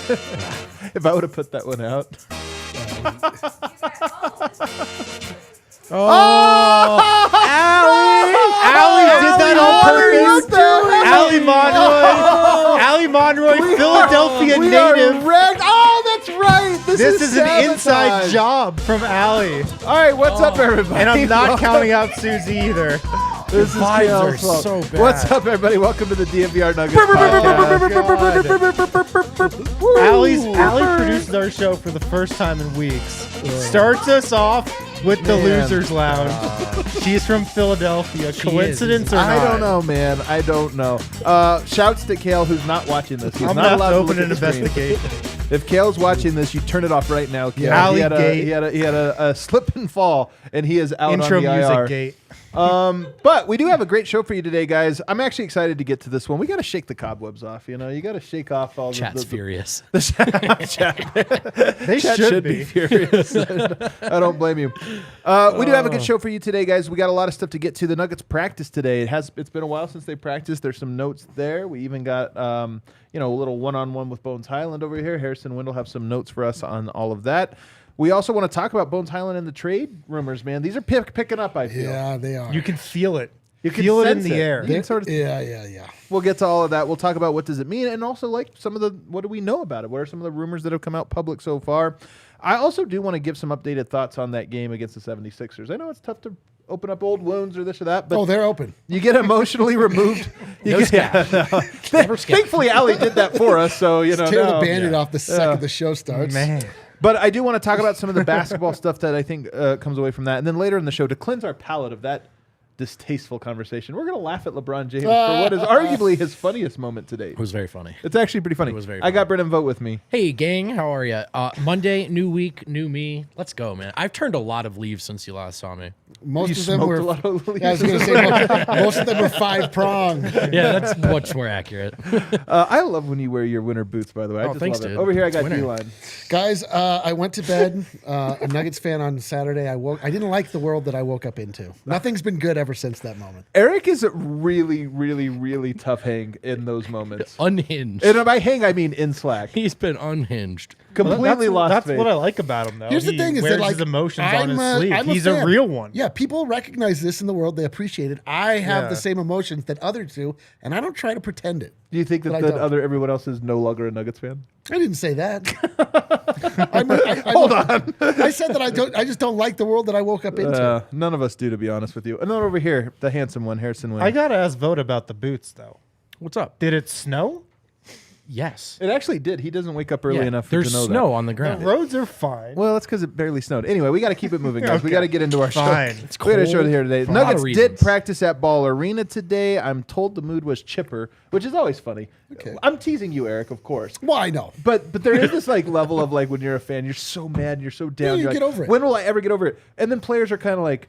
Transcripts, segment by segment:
If I would have put that one out. Allie did that on purpose. Allie Monroy, Philadelphia native. Oh, that's right. This is an sabotage. inside job from Allie. All right, what's up, everybody? And I'm not counting out Susie either. This is vibes are Kale's fault. so bad. What's up, everybody? Welcome to the DNVR Nuggets podcast. Allie produces our show for the first time in weeks. Starts us off with the Losers Lounge. She's from Philadelphia. Coincidence or not? I don't know, man. I don't know. Shouts to Kale, who's not watching this. He's I'm not allowed to to open look an at the screen. investigation. If Kale's watching this, you turn it off right now. Kale. Yeah. He had a slip and fall, and he is out Intro on the music IR. gate. But we do have a great show for you today, guys. I'm actually excited to get to this one. We got to shake the cobwebs off. You know, you got to shake off all Chat's the furious. They Chat should be furious. I don't blame you. We do have a good show for you today, guys. We got a lot of stuff to get to. The Nuggets practice today. It's been a while since they practiced. There's some notes there. We even got a little one-on-one with Bones Hyland over here. Harrison Wendell have some notes for us on all of that. We also want to talk about Bones Highland and the trade rumors, man. These are picking up, I feel. Yeah, they are. You can feel it. You can feel it in sense the air. You can sort of, Yeah. We'll get to all of that. We'll talk about what does it mean and also like some of the what do we know about it? What are some of the rumors that have come out public so far? I also do want to give some updated thoughts on that game against the 76ers. I know it's tough to open up old wounds or this or that, but they're open. You get emotionally removed. Thankfully, Allie did that for us, so Tear the Band-Aid off the second the show starts. Man. But I do want to talk about some of the basketball stuff that I think comes away from that. And then later in the show, to cleanse our palate of that distasteful conversation, we're going to laugh at LeBron James for what is arguably his funniest moment to date. It was very funny. It's actually pretty funny. It was very I got funny. Brennan Vogt with me. Hey, gang, how are you? Monday, new week, new me. Let's go, man. I've turned a lot of leaves since you last saw me. Most You of them smoked were. a lot of leaves. I was going to say most of them were 5-prong. Yeah, that's much more accurate. I love when you wear your winter boots, by the way. I Oh, just thanks, love it. dude. Over here, I It's got winter. D-line. Guys, I went to bed a Nuggets fan on Saturday. I didn't like the world that I woke up into. Nothing's been good ever since that moment. Eric is a really, really, really tough hang in those moments. Unhinged. And by hang, I mean in Slack. He's been unhinged. Completely lost That's faith. what I like about him, though. Here's the He thing: is wears that like his emotions on his I'm sleeve. I'm He's fan. a real one. Yeah, people recognize this in the world. They appreciate it. I have the same emotions that others do, and I don't try to pretend it. Do you think But I that don't. everyone else is no longer a Nuggets fan? I didn't say that. Hold on. I said that I just don't like the world that I woke up into. None of us do, to be honest with you. And then over here, the handsome one, Harrison Wynn. I got to ask Vogt about the boots, though. What's up? Did it snow? Yes. It actually did. He doesn't wake up early Yeah, enough there's to know snow that. on the The ground. roads are fine. Well, that's because it barely snowed. Anyway, we got to keep it moving, guys. We Okay. got to get into our Fine. show. It's We got a show cold here today. for a lot of Nuggets did reasons. practice at Ball Arena today. I'm told the mood was chipper, which is always funny. Okay. I'm teasing you, Eric, of course. Well, I know. But there is this like level of like when you're a fan, you're so mad, you're so down. you you're get like, over it. When will I ever get over it? And then players are kind of like,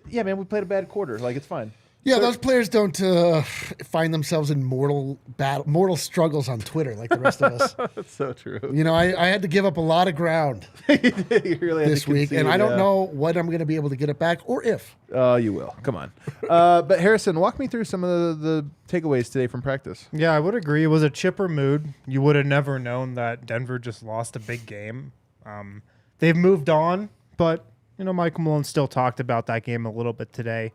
yeah, man, we played a bad quarter. Like, it's fine. Yeah, those players don't find themselves in mortal struggles on Twitter like the rest of us. That's so true. You know, I had to give up a lot of ground You really had this to week, concede, and I don't yeah. know what I'm going to be able to get it back or if. Oh, you will. Come on. But Harrison, walk me through some of the takeaways today from practice. Yeah, I would agree. It was a chipper mood. You would have never known that Denver just lost a big game. They've moved on, but, Michael Malone still talked about that game a little bit today.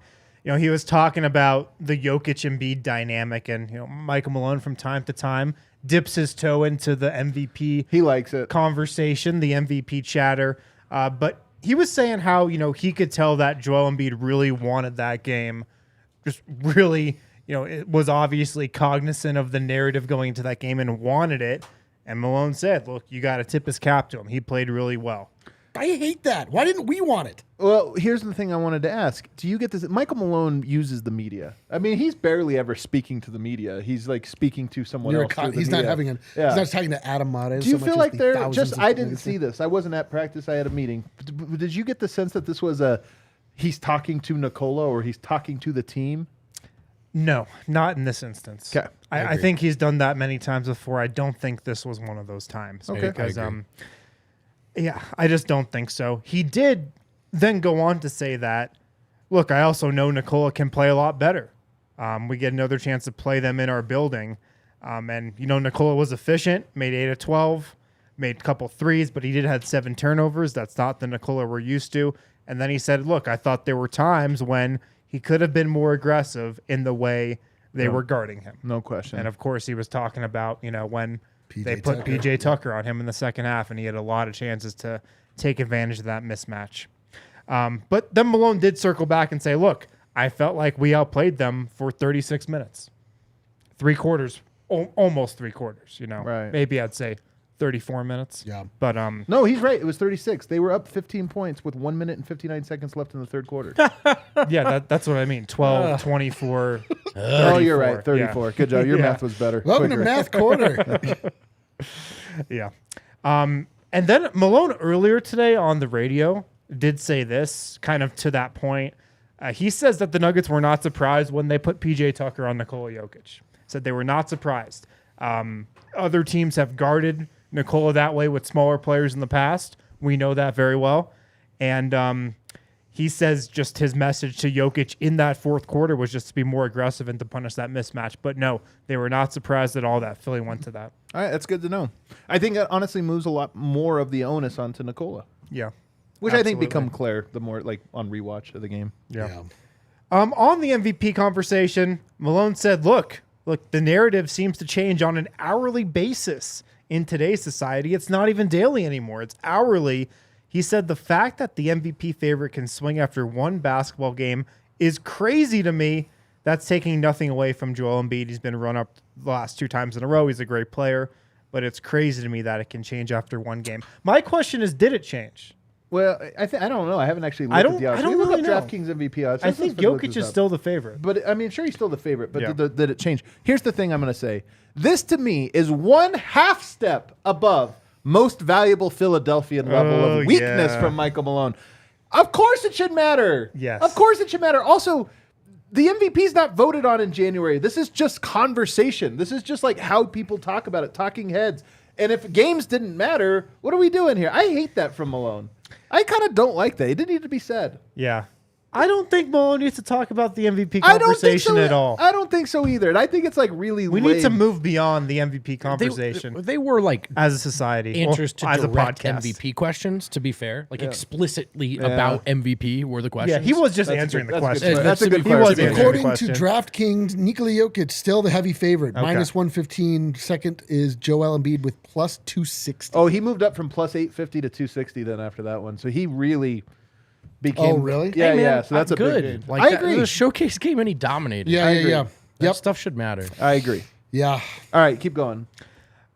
He was talking about the Jokic-Embiid dynamic, and, Michael Malone from time to time dips his toe into the MVP He likes it. conversation, the MVP chatter. But he was saying how, he could tell that Joel Embiid really wanted that game. Just really, it was obviously cognizant of the narrative going into that game and wanted it. And Malone said, look, you got to tip his cap to him. He played really well. I hate that. Why didn't we want it? Well, here's the thing I wanted to ask. Do you get this? Michael Malone uses the media. I mean, he's barely ever speaking to the media. He's like speaking to someone else. through the He's not media. having he's not talking to Adam Mares. Do you so much feel as like the they're thousands just? of I didn't Nuggets see fans. this. I wasn't at practice. I had a meeting. Did you get the sense that this was he's talking to Nikola or he's talking to the team? No, not in this instance. Okay. I think he's done that many times before. I don't think this was one of those times. Okay. Because, I agree. yeah, I just don't think so. He did then go on to say that, look, I also know Nikola can play a lot better. We get another chance to play them in our building. And, Nikola was efficient, made 8 of 12. made a couple threes, but he did have 7 turnovers. That's not the Nikola we're used to. And then he said, look, I thought there were times when he could have been more aggressive in the way they were guarding him. No question. And of course, he was talking about, when they PJ put Tucker. PJ Tucker on him in the second half, and he had a lot of chances to take advantage of that mismatch. But then Malone did circle back and say, look, I felt like we outplayed them for 36 minutes. 3 quarters, almost 3 quarters, Right. Maybe I'd say 34 minutes. Yeah. But No, he's right. It was 36. They were up 15 points with 1 minute and 59 seconds left in the third quarter. yeah, that's what I mean. 12, 24. Oh, you're right. 34. 34. Good job. Your Yeah. math was better. Welcome to Quicker. Math Corner. Yeah. And then Malone earlier today on the radio did say this, kind of to that point. He says that the Nuggets were not surprised when they put PJ Tucker on Nikola Jokic. Said they were not surprised. Other teams have guarded Nikola that way with smaller players in the past. We know that very well. And he says just his message to Jokic in that fourth quarter was just to be more aggressive and to punish that mismatch. But no, they were not surprised at all that Philly went to that. All right, that's good to know. I think that honestly moves a lot more of the onus onto Nikola, Yeah. which I think Absolutely. become clear the more on rewatch of the game. Yeah. On the MVP conversation, Malone said, look, the narrative seems to change on an hourly basis in today's society. It's not even daily anymore. It's hourly. He said the fact that the MVP favorite can swing after one basketball game is crazy to me. That's taking nothing away from Joel Embiid. He's been run up the last 2 times in a row. He's a great player, but it's crazy to me that it can change after one game. My question is, did it change? Well, I don't know. I haven't actually looked I at don't- the odds. I don't You look really up know. DraftKings MVP odds. I Let's think look Jokic this is up. still the favorite. But I mean, sure, he's still the favorite. But Yeah. did it change? Here's the thing I'm going to say. This to me is 1/2 step above most valuable Philadelphian level Oh, of weakness yeah. from Michael Malone. Of course it should matter. Yes. Of course it should matter. Also, the MVP is not voted on in January. This is just conversation. This is just like how people talk about it, talking heads. And if games didn't matter, what are we doing here? I hate that from Malone. I kind of don't like that. It didn't need to be said. Yeah. I don't think Malone needs to talk about the MVP I don't think conversation so at all. I don't think so either. And I think it's like really We need to lame. move beyond the MVP conversation They were like as a society. answers to as a direct podcast. MVP questions, to be fair. Like explicitly about MVP were the Yeah, questions. he was just That's a answering good- the that's a question. good- that's a good He was clarification. answering the According to question. DraftKings, Nikola Jokic still the heavy favorite. Minus 115. Second is Joel Embiid with plus 260. Oh, he moved up from plus 850 to 260 then after that one. So he really became. Oh, really? Yeah, Hey, man, yeah. So that's a good. big game. Like I that agree. was a showcase game and he dominated. Yeah, I yeah, agree. yeah. That Yep. stuff should matter. I agree. Yeah. All right, keep going.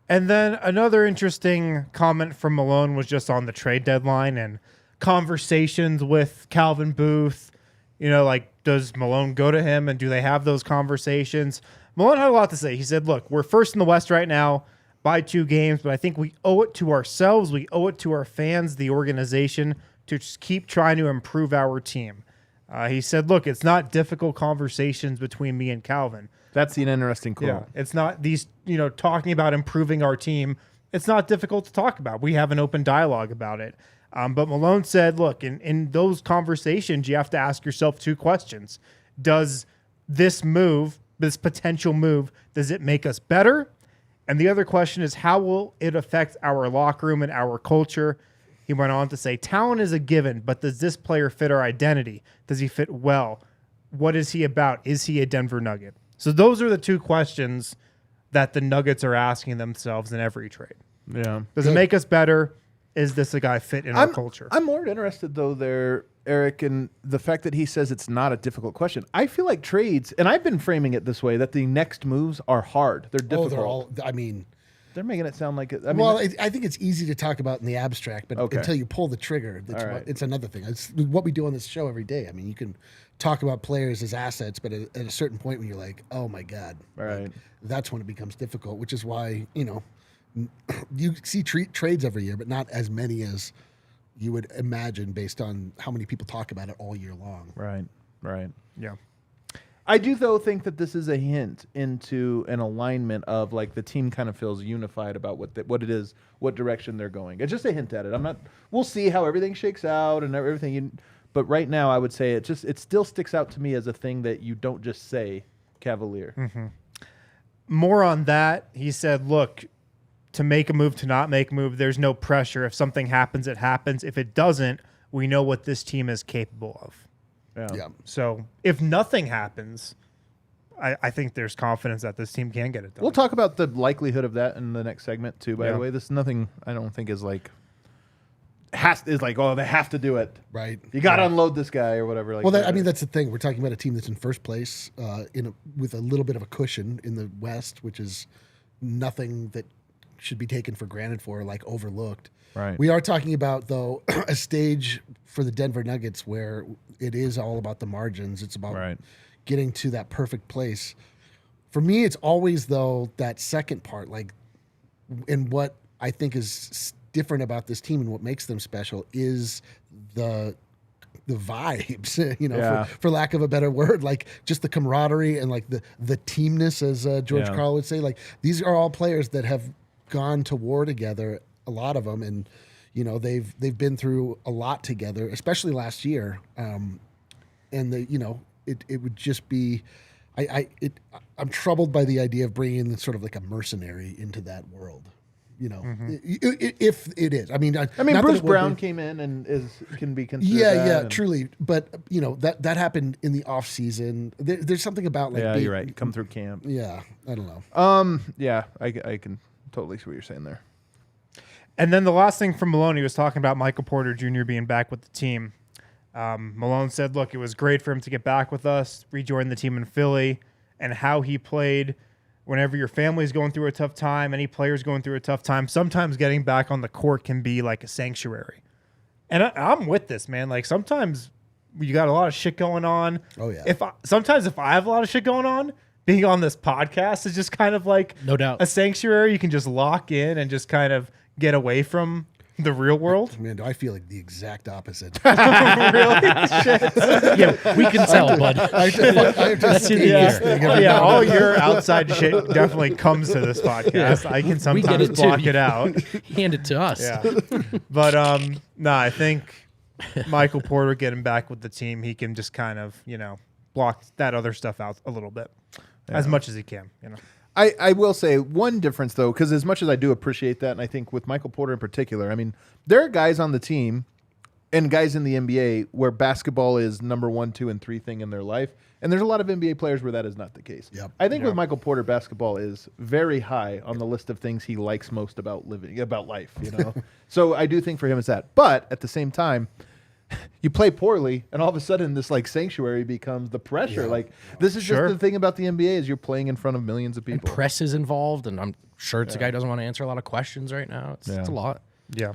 And then another interesting comment from Malone was just on the trade deadline and conversations with Calvin Booth. Does Malone go to him and do they have those conversations? Malone had a lot to say. He said, look, we're first in the West right now by 2 games, but I think we owe it to ourselves. We owe it to our fans, the organization, to just keep trying to improve our team. He said, look, it's not difficult conversations between me and Calvin. That's an interesting quote. Yeah, it's not these, talking about improving our team. It's not difficult to talk about. We have an open dialogue about it. But Malone said, look, in those conversations, you have to ask yourself 2 questions. Does this potential move, does it make us better? And the other question is, how will it affect our locker room and our culture? He went on to say, talent is a given, but does this player fit our identity? Does he fit well? What is he about? Is he a Denver Nugget? So those are the 2 questions that the Nuggets are asking themselves in every trade. Yeah. Does it make us better? Is this a guy fit in our culture? I'm more interested though there, Eric, in the fact that he says it's not a difficult question. I feel like trades, and I've been framing it this way, that the next moves are hard. They're Oh, difficult. they're all. I mean, They're making it sound like it. I mean, well, I think it's easy to talk about in the abstract, but Okay. until you pull the trigger, All right. it's another thing. It's what we do on this show every day. I mean, you can talk about players as assets, but at a certain point when you're like, oh my God, Right. that's when it becomes difficult, which is why, you see trades every year, but not as many as you would imagine based on how many people talk about it all year long. Right. Right. Yeah. I do though think that this is a hint into an alignment of like the team kind of feels unified about what it is, what direction they're going. It's just a hint at it. We'll see how everything shakes out and everything. But right now, I would say it still sticks out to me as a thing that you don't just say cavalier. More on that. He said, look, to make a move, to not make a move. There's no pressure. If something happens, it happens. If it doesn't, we know what this team is capable of. Yeah. So if nothing happens, I think there's confidence that this team can get it done. We'll talk about the likelihood of that in the next segment too. By Yeah. the way, this is nothing I don't think is like oh, they have to do it. Right. You got to unload this guy or whatever. Like Well, that. I mean, that's the thing. We're talking about a team that's in first place with a little bit of a cushion in the West, which is nothing that should be taken for granted for, like overlooked. Right. We are talking about, though, a stage for the Denver Nuggets where it is all about the margins. It's about getting to that perfect place. For me, it's always, though, that second part, like, and what I think is different about this team and what makes them special is the vibes, you know, for lack of a better word, like just the camaraderie and like the teamness, as George Karl would say. Like, these are all players that have gone to war together, a lot of them, and you know they've been through a lot together, especially last year. And it would just be, I'm troubled by the idea of bringing in sort of like a mercenary into that world. You know, if it is, I mean, Bruce Brown came in and can be considered. Yeah, truly. But you know that happened in the off season. There's something about like you're right. Come through camp. Yeah, I don't know. Yeah, I can totally see what you're saying there. And then the last thing from Malone, he was talking about Michael Porter Jr. being back with the team. Malone said, look, it was great for him to get back with us, rejoin the team in Philly, and how he played whenever your family's going through a tough time, any player's going through a tough time, sometimes getting back on the court can be like a sanctuary. And I'm with this, man. Like, sometimes you got a lot of shit going on. Oh, yeah. Sometimes if I have a lot of shit going on, being on this podcast is just kind of like No doubt. a sanctuary. You can just lock in and just kind of get away from the real world. Man, do I feel like the exact opposite? Really? Shit. Yeah, we can tell, bud. I just see this thing every Yeah, now all and then. your outside shit definitely comes to this podcast. I can We sometimes get it too. block it out. Hand it to us. Yeah. But I think Michael Porter getting back with the team, he can just kind of, block that other stuff out a little bit. As much as he can, I will say one difference, though, because as much as I do appreciate that, and I think with Michael Porter in particular, I mean, there are guys on the team and guys in the NBA where basketball is number 1, 2, and 3 thing in their life. And there's a lot of NBA players where that is not the case. Yep. I think with Michael Porter, basketball is very high on the list of things he likes most about life, So I do think for him it's that. But at the same time, you play poorly, and all of a sudden this like sanctuary becomes the pressure. Yeah. Like, this is just the thing about the NBA is you're playing in front of millions of people. Press is involved, and I'm sure it's a guy who doesn't want to answer a lot of questions right now. It's a lot. Yeah.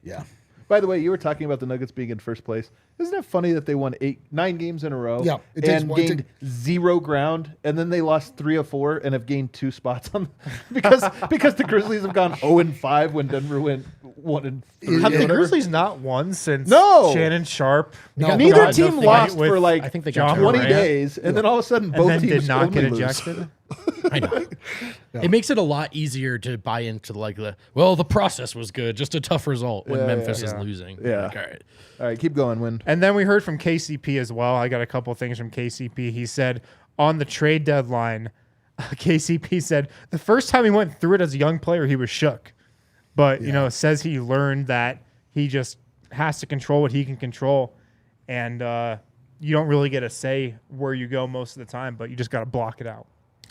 Yeah. By the way, you were talking about the Nuggets being in first place. Isn't it funny that they won 9 games in a row Yeah, it takes and one gained 0 ground, and then they lost 3 of 4 and have gained 2 spots on because the Grizzlies have gone 0-5 when Denver went 1-3. Have the whatever. Grizzlies not won since No. Shannon Sharp? No. Neither got team into a lost fight with- for like I think they John got 20 Morant. days, and then all of a sudden both and then teams did not only get lose. ejected. I know. It makes it a lot easier to buy into the process was good, just a tough result when Memphis is losing. Yeah. Like, all right. All right, keep going, Win. And then we heard from KCP as well. I got a couple of things from KCP. He said on the trade deadline, KCP said the first time he went through it as a young player, he was shook. But, says he learned that he just has to control what he can control. And you don't really get a say where you go most of the time, but you just got to block it out.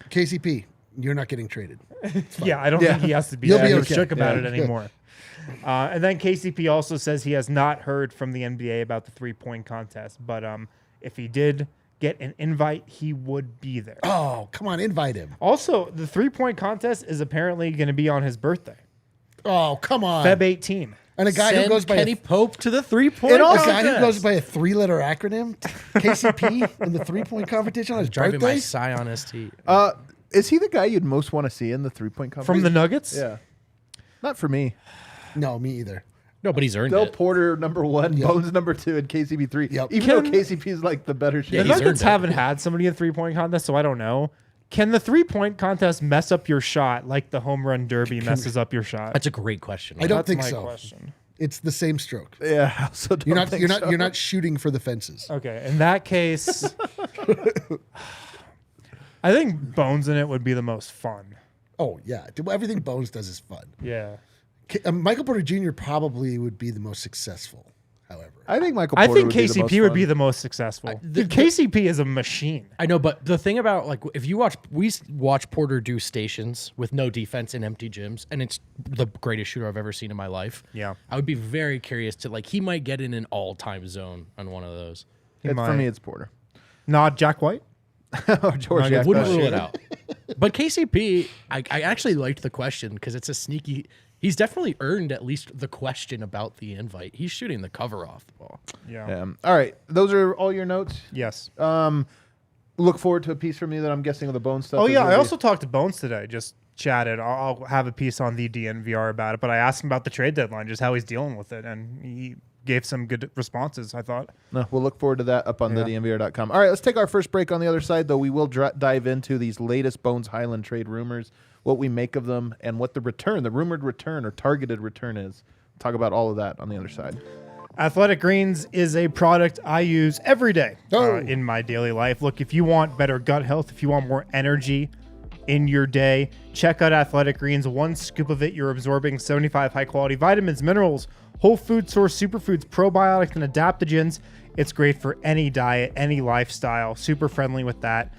KCP, you're not getting traded. Yeah, I don't think he has to be You'll that be okay. shook about Yeah. it anymore. And then KCP also says he has not heard from the NBA about the 3-point contest, but if he did get an invite, he would be there. Oh, come on, invite him. Also, the 3-point contest is apparently going to be on his birthday, Oh, come on. Feb 18. And a guy who Send goes by Kenny Pope to the 3-point And also- a guy who contest. goes by a 3-letter acronym, KCP, in the 3-point competition on his Driving my birthday. Scion ST. Is he the guy you'd most want to see in the 3-point competition? From the Nuggets? Yeah. Not for me. No, me either. No, but he's earned Del it. Porter number 1, Bones number 2, and KCP 3. Yep. Even though KCP is like the better The shooter. he's earned Nuggets it. haven't had somebody in 3-point contest, so I don't know. Can the 3-point contest mess up your shot like the home run derby messes up your shot? That's a great question. I don't That's think my so. question. It's the same stroke. Yeah, I also don't You're not. think You're not. so. You're not shooting for the fences. Okay, in that case, I think Bones in it would be the most fun. Oh, yeah. Everything Bones does is fun. Yeah. Michael Porter Jr. probably would be the most successful, however. I think Michael I Porter think KCP would be the most successful. Dude, KCP is a machine. I know, but the thing about, like, if you watch Porter do stations with no defense in empty gyms, and it's the greatest shooter I've ever seen in my life. Yeah. I would be very curious to, like, he might get in an all-time zone on one of those. For me, it's Porter. Not Jack White. Oh, George, I wouldn't rule it out. But KCP, I actually liked the question because it's a sneaky. He's definitely earned at least the question about the invite. He's shooting the cover off the ball. Yeah. All right. Those are all your notes? Yes. Look forward to a piece from you that I'm guessing of the Bones stuff. Oh, yeah. I also talked to Bones today. Just chatted. I'll have a piece on the DNVR about it. But I asked him about the trade deadline, just how he's dealing with it. And he gave some good responses, I thought. No, we'll look forward to that up on the DNVR.com. All right. Let's take our first break. On the other side, though, we will dive into these latest Bones Highland trade rumors, what we make of them, and what the rumored return or targeted return is. Talk about all of that on the other side. Athletic Greens is a product I use every day in my daily life. Look, if you want better gut health, if you want more energy in your day, check out Athletic Greens. One scoop of it, you're absorbing 75 high-quality vitamins, minerals, whole food source superfoods, probiotics, and adaptogens. It's great for any diet, any lifestyle. Super friendly with that.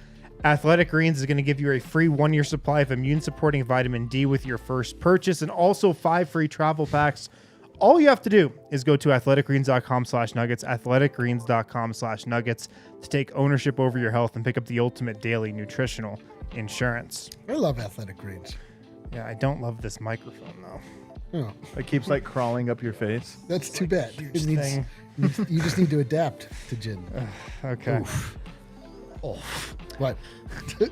Athletic Greens is going to give you a free 1-year supply of immune-supporting vitamin D with your first purchase and also 5 free travel packs. All you have to do is go to athleticgreens.com/nuggets, athleticgreens.com/nuggets to take ownership over your health and pick up the ultimate daily nutritional insurance. I love Athletic Greens. Yeah, I don't love this microphone, though. Oh, It keeps like crawling up your face. that's too bad. thing. You just need to adapt to gin. Okay. Oh, What? I'm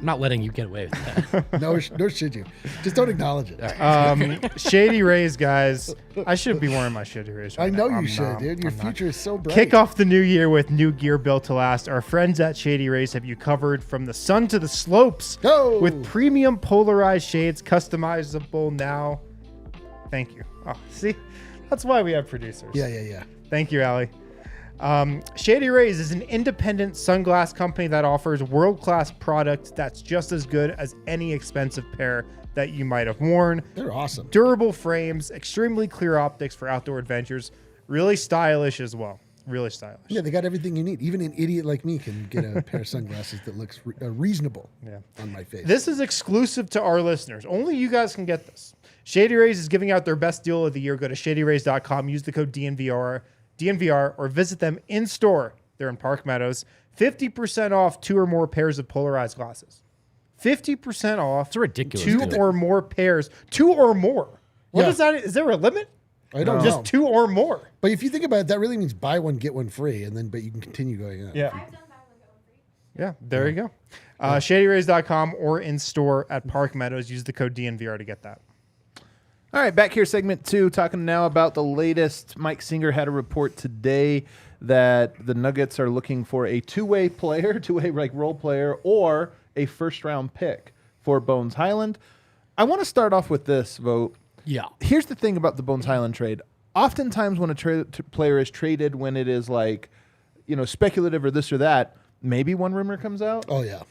not letting you get away with that. Nor should you. Just don't acknowledge it. Shady Rays, guys. I should be wearing my Shady Rays right I know now. you I'm should, not. dude. Your I'm not. future is so bright. Kick off the new year with new gear built to last. Our friends at Shady Rays have you covered from the sun to the slopes Go! with premium polarized shades, customizable now. Thank you. Oh, see? That's why we have producers. Yeah. Thank you, Allie. Shady Rays is an independent sunglass company that offers world-class product that's just as good as any expensive pair that you might have worn. They're awesome. Durable frames, extremely clear optics for outdoor adventures, really stylish as well. Really stylish. Yeah, they got everything you need. Even an idiot like me can get a pair of sunglasses that looks reasonable on my face. This is exclusive to our listeners. Only you guys can get this. Shady Rays is giving out their best deal of the year. Go to shadyrays.com, use the code DNVR, or visit them in store. They're in Park Meadows. 50% off 2 or more pairs of polarized glasses. 50% off. It's a ridiculous 2 deal. or more pairs. 2 or more. What Yeah. is that? Is there a limit? I don't know. Just 2 or more. But if you think about it, that really means buy one, get one free, but you can continue going up. Yeah. Yeah, there you go. Shadyrays.com or in store at Park Meadows. Use the code DNVR to get that. All right, back here, segment 2, talking now about the latest. Mike Singer had a report today that the Nuggets are looking for a two-way player, role player, or a first-round pick for Bones Highland. I want to start off with this, Vote. Yeah. Here's the thing about the Bones Highland trade. Oftentimes when a player is traded, when it is like, speculative or this or that, maybe one rumor comes out. Oh, yeah.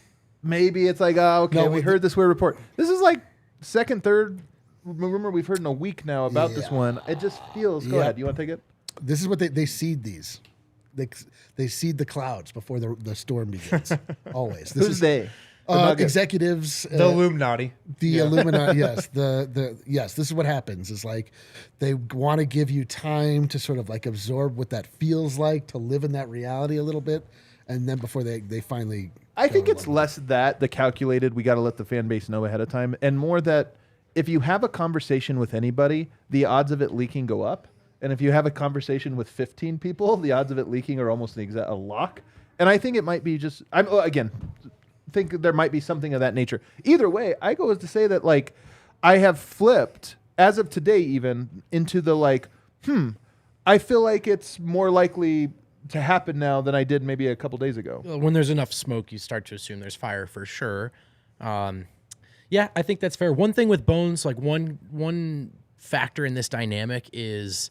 Maybe it's like, okay, No, we heard this weird report. This is like second, third rumor we've heard in a week now about this one. It just feels. Go ahead. You want to take it? This is what they seed these. They seed the clouds before the storm begins. Always. This Who's they? Executives. The Illuminati. The Illuminati, yes. Yes, this is what happens. Is like they want to give you time to sort of like absorb what that feels like, to live in that reality a little bit, and then before they finally. I think it's less that the calculated. We got to let the fan base know ahead of time, and more that if you have a conversation with anybody, the odds of it leaking go up, and if you have a conversation with 15 people, the odds of it leaking are almost a lock. And I think it might be just. Think there might be something of that nature. Either way, I go as to say that like I have flipped as of today even into the I feel like it's more likely to happen now than I did maybe a couple days ago. When there's enough smoke, you start to assume there's fire for sure. Yeah, I think that's fair. One thing with Bones, like one factor in this dynamic is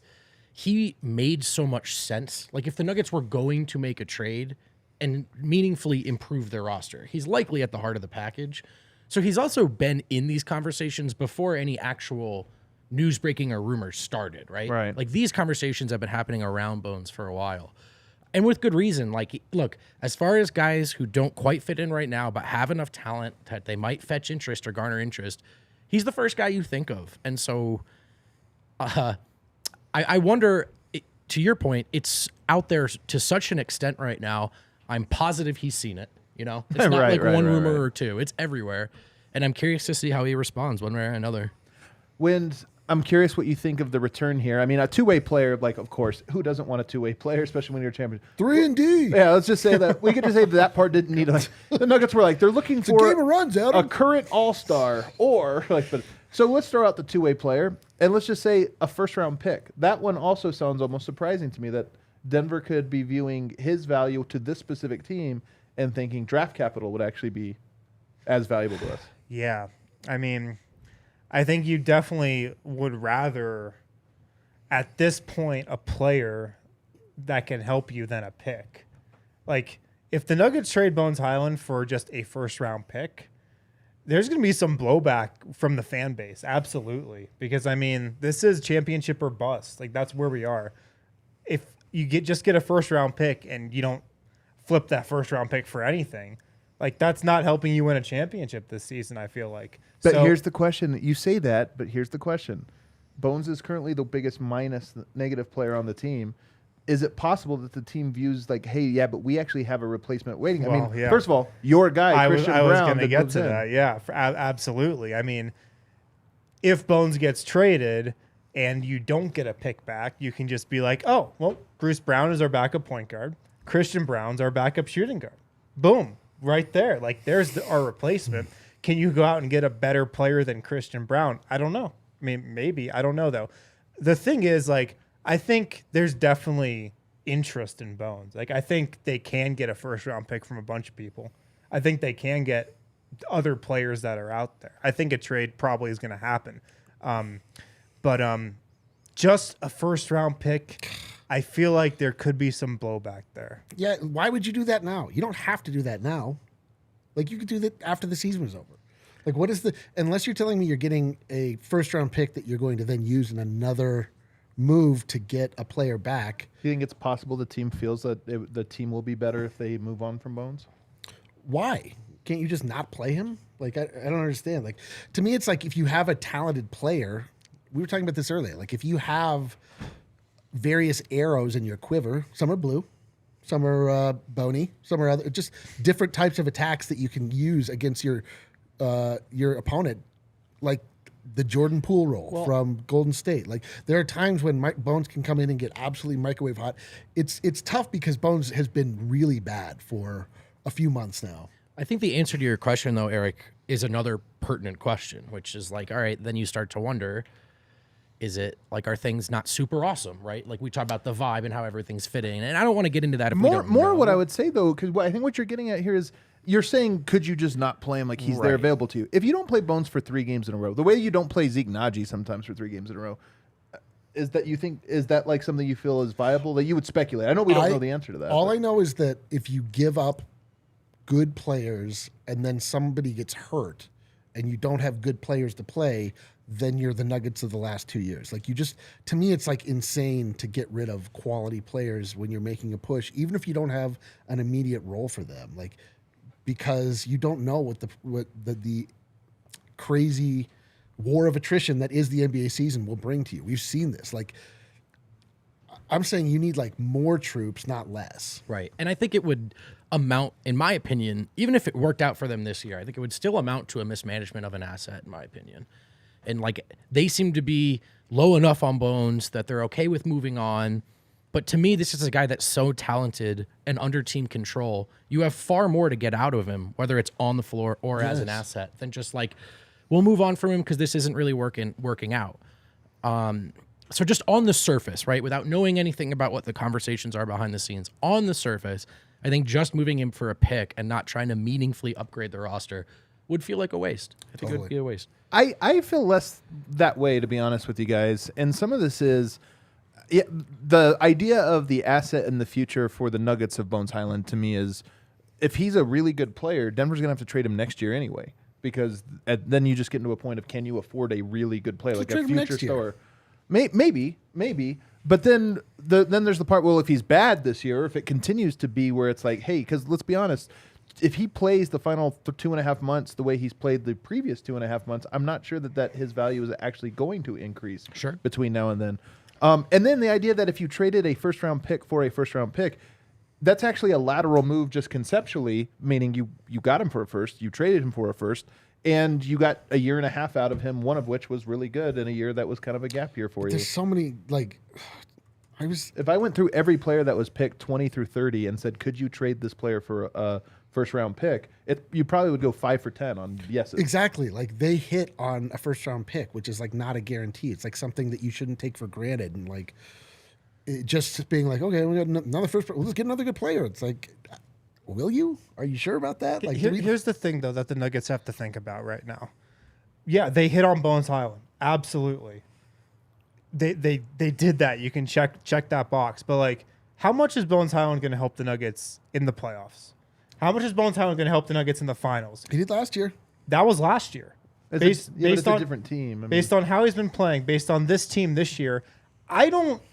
he made so much sense. Like if the Nuggets were going to make a trade and meaningfully improve their roster, he's likely at the heart of the package. So he's also been in these conversations before any actual news breaking or rumors started, right? Right. Like these conversations have been happening around Bones for a while. And with good reason. Like, look, as far as guys who don't quite fit in right now, but have enough talent that they might fetch interest or garner interest, he's the first guy you think of. And so I wonder, to your point, it's out there to such an extent right now. I'm positive he's seen it. You know, it's not like one rumor or two. It's everywhere. And I'm curious to see how he responds one way or another. I'm curious what you think of the return here. I mean, a two-way player, like, of course, who doesn't want a two-way player, especially when you're a champion? 3-and-D. Yeah, let's just say that. We could just say that part didn't need, like, the Nuggets were like, they're looking for game of runs, Adam. a current all-star or, like, so let's throw out the two-way player, and let's just say a first-round pick. That one also sounds almost surprising to me that Denver could be viewing his value to this specific team and thinking draft capital would actually be as valuable to us. Yeah. I mean, I think you definitely would rather, at this point, a player that can help you than a pick. Like, if the Nuggets trade Bones Highland for just a first-round pick, there's going to be some blowback from the fan base. Absolutely. Because, I mean, this is championship or bust. Like, that's where we are. If you just get a first-round pick and you don't flip that first-round pick for anything, like, that's not helping you win a championship this season, I feel like. But here's the question. You say that, but here's the question. Bones is currently the biggest negative player on the team. Is it possible that the team views like, hey, yeah, but we actually have a replacement waiting? Well, I mean, yeah. first of all, your guy, Christian Brown. I was going to get moves to in. that. Yeah, absolutely. I mean, if Bones gets traded and you don't get a pick back, you can just be like, oh, well, Bruce Brown is our backup point guard. Christian Brown's our backup shooting guard. Boom, right there. Like, there's our replacement. Can you go out and get a better player than Christian Brown? I don't know. I mean, maybe. I don't know, though. The thing is, like, I think there's definitely interest in Bones. Like, I think they can get a first-round pick from a bunch of people. I think they can get other players that are out there. I think a trade probably is going to happen. But just a first-round pick, I feel like there could be some blowback there. Yeah, why would you do that now? You don't have to do that now. Like, you could do that after the season was over. Like, what is unless you're telling me you're getting a first-round pick that you're going to then use in another move to get a player back. Do you think it's possible the team feels that the team will be better if they move on from Bones? Why? Can't you just not play him? Like, I don't understand. Like, to me, it's like if you have a talented player, we were talking about this earlier, like if you have various arrows in your quiver, some are blue, some are bony, some are other, just different types of attacks that you can use against your opponent, like the Jordan Poole role from Golden State. Like, there are times when Bones can come in and get absolutely microwave hot. It's tough because Bones has been really bad for a few months now. I think the answer to your question, though, Eric, is another pertinent question, which is like, all right, then you start to wonder, is it like, are things not super awesome, right? Like, we talk about the vibe and how everything's fitting, and I don't want to get into that. If more we don't know. What I would say, though, because I think what you're getting at here is you're saying, could you just not play him like he's there available to you? If you don't play Bones for 3 games in a row, the way you don't play Zeke Naji sometimes for 3 games in a row, is that like something you feel is viable that you would speculate? I know we don't know the answer to that. All I know is that if you give up good players and then somebody gets hurt and you don't have good players to play, then you're the Nuggets of the last 2 years. Like, to me, it's like insane to get rid of quality players when you're making a push, even if you don't have an immediate role for them. Like, because you don't know what the crazy war of attrition that is the NBA season will bring to you. We've seen this. Like, I'm saying you need like more troops, not less. Right. And I think it would amount, in my opinion, even if it worked out for them this year, I think it would still amount to a mismanagement of an asset, in my opinion. And like, they seem to be low enough on Bones that they're okay with moving on. But to me, this is a guy that's so talented and under team control. You have far more to get out of him, whether it's on the floor or as an asset, than just like, we'll move on from him because this isn't really working out. So just on the surface, right, without knowing anything about what the conversations are behind the scenes, on the surface, I think just moving him for a pick and not trying to meaningfully upgrade the roster would feel like a waste. I think it would be a waste. I feel less that way, to be honest with you guys. And some of this is the idea of the asset in the future for the Nuggets of Bones Highland to me is, if he's a really good player, Denver's going to have to trade him next year anyway. because then you just get into a point of can you afford a really good player, like a trade him future next year. star? Maybe. But then there's the part, well, if he's bad this year, if it continues to be where it's like, hey, because let's be honest, if he plays the final 2.5 months the way he's played the previous 2.5 months, I'm not sure that his value is actually going to increase between now and then. And then the idea that if you traded a first-round pick for a first-round pick, that's actually a lateral move just conceptually, meaning you got him for a first, you traded him for a first, and you got a year and a half out of him, one of which was really good, and a year that was kind of a gap year for you. There's so many, If I went through every player that was picked 20 through 30 and said, could you trade this player for a first-round pick, you probably would go 5 for 10 on yeses. Exactly. Like, they hit on a first-round pick, which is, like, not a guarantee. It's, like, something that you shouldn't take for granted. And, like, it just being like, okay, we got another let's get another good player. It's like, will you? Are you sure about that? Like, here's the thing, though, that the Nuggets have to think about right now. Yeah, they hit on Bones Highland. Absolutely. They did that. You can check that box. But, like, how much is Bones Highland going to help the Nuggets in the playoffs? How much is Bones Highland going to help the Nuggets in the finals? He did last year. That was last year. It's a different team. Based on how he's been playing, based on this team this year, I don't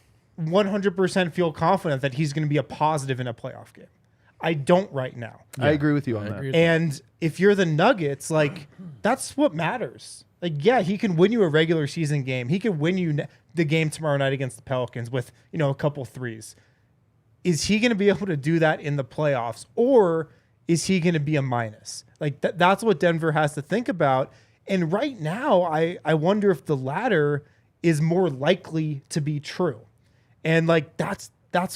100% feel confident that he's going to be a positive in a playoff game. I don't right now. I agree with you on that. And if you're the Nuggets, like, that's what matters. Like, yeah, he can win you a regular season game. He can win you the game tomorrow night against the Pelicans with, a couple threes. Is he going to be able to do that in the playoffs, or is he going to be a minus? Like, that's what Denver has to think about. And right now, I wonder if the latter is more likely to be true. And, like, that's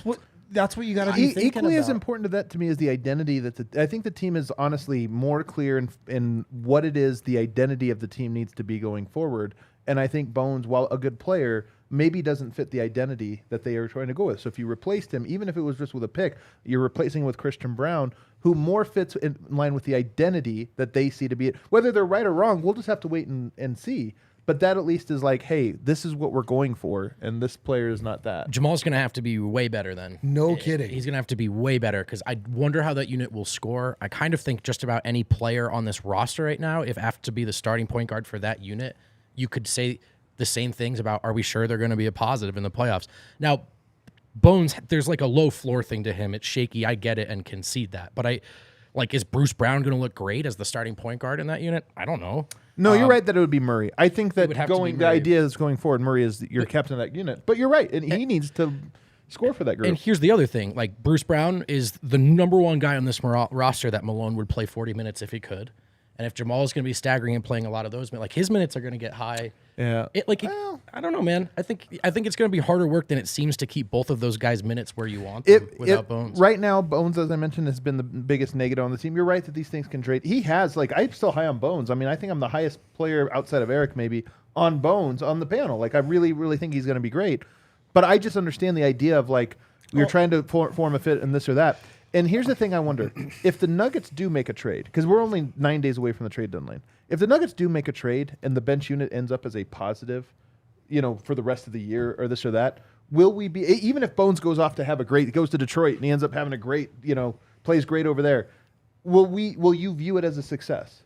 what you got to be thinking equally about. as important to that to me is the identity I think the team is honestly more clear in what it is the identity of the team needs to be going forward. And I think Bones, while a good player, maybe doesn't fit the identity that they are trying to go with. So if you replaced him, even if it was just with a pick, you're replacing with Christian Brown, who more fits in line with the identity that they see to be it. Whether they're right or wrong, we'll just have to wait and see. But that at least is like, hey, this is what we're going for, and this player is not that. Jamal's going to have to be way better then. No kidding. He's going to have to be way better, because I wonder how that unit will score. I kind of think just about any player on this roster right now, if have to be the starting point guard for that unit, you could say the same things about, are we sure they're going to be a positive in the playoffs? Now, Bones, there's like a low floor thing to him. It's shaky. I get it and concede that. But is Bruce Brown going to look great as the starting point guard in that unit? I don't know. No, you're right that it would be Murray. I think that the Murray. idea is going forward, Murray is your captain of that unit. But you're right, and he needs to score for that group. And here's the other thing. Like, Bruce Brown is the number one guy on this roster that Malone would play 40 minutes if he could. And if Jamal is going to be staggering and playing a lot of those, like, his minutes are going to get high. Yeah. I don't know, man. I think it's going to be harder work than it seems to keep both of those guys' minutes where you want them without Bones. Right now, Bones, as I mentioned, has been the biggest negative on the team. You're right that these things can trade. He has, I'm still high on Bones. I mean, I think I'm the highest player outside of Eric maybe on Bones on the panel. Like, I really, really think he's going to be great. But I just understand the idea of, like, you're trying to form a fit and this or that. And here's the thing I wonder. If the Nuggets do make a trade, because we're only 9 days away from the trade deadline, if the Nuggets do make a trade and the bench unit ends up as a positive, for the rest of the year or this or that, will we be, even if Bones goes off to have goes to Detroit and he ends up having a great, plays great over there, will you view it as a success?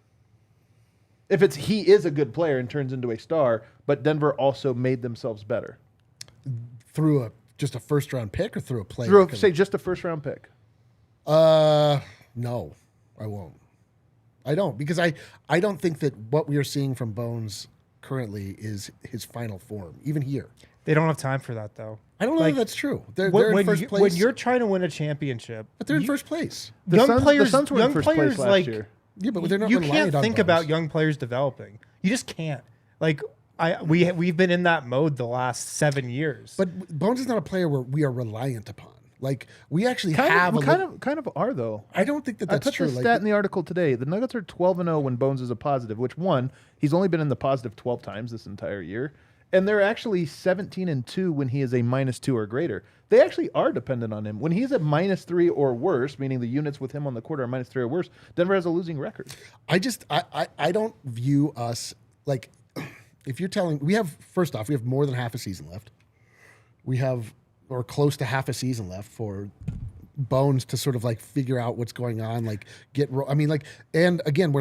If he is a good player and turns into a star, but Denver also made themselves better. Through just a first-round pick or through a player? Say just a first-round pick. No, I won't. I don't, because I don't think that what we are seeing from Bones currently is his final form, even here. They don't have time for that, though. I don't know if that's true. They're in first place. When you're trying to win a championship, but they're in first place. The Suns were in first place last year. Yeah, but they're not. You can't think about young players developing. You just can't. Like, we've been in that mode the last 7 years. But Bones is not a player where we are reliant upon. Like, we actually kind of are, though. I don't think that's true. I put the stat in the article today. The Nuggets are 12-0 when Bones is a positive, which, one, he's only been in the positive 12 times this entire year. And they're actually 17-2 when he is a -2 or greater. They actually are dependent on him. When he's at -3 or worse, meaning the units with him on the court are -3 or worse, Denver has a losing record. I don't view us, like, if you're telling, first off, we have more than half a season left. We have, or close to half a season left for Bones to sort of like figure out what's going on, like I mean, like, and again,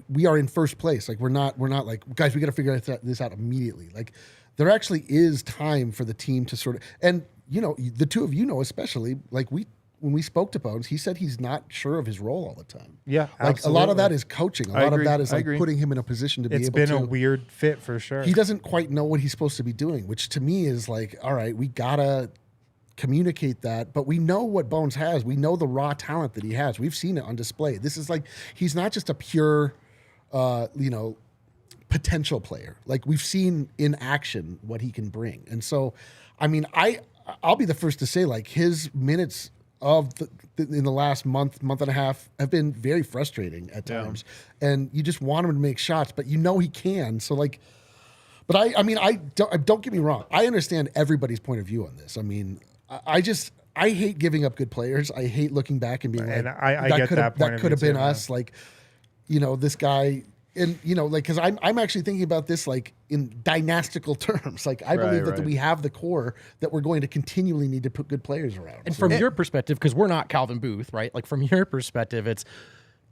we are in first place. Like we're not like, guys, we got to figure this out immediately. Like there actually is time for the team to sort of, and the two of especially, like when we spoke to Bones, he said he's not sure of his role all the time. Yeah, like absolutely. a lot of that is coaching. A lot of that is like putting him in a position to be able to. It's been a weird fit for sure. He doesn't quite know what he's supposed to be doing, which to me is like, all right, we gotta communicate that, but we know what Bones has. We know the raw talent that he has. We've seen it on display. This is like, he's not just a pure, potential player. Like we've seen in action what he can bring. And so, I mean, I'll be the first to say, like, his minutes in the last month and a half have been very frustrating at times. And you just want him to make shots, but he can. So like, but I don't get me wrong. I understand everybody's point of view on this. I mean, I hate giving up good players. I hate looking back and being and like, I get that point that could have been us. Like, this guy, and like, because I'm actually thinking about this like in dynastical terms. Like I believe that we have the core that we're going to continually need to put good players around. And from your perspective, because we're not Calvin Booth, right? Like from your perspective, it's,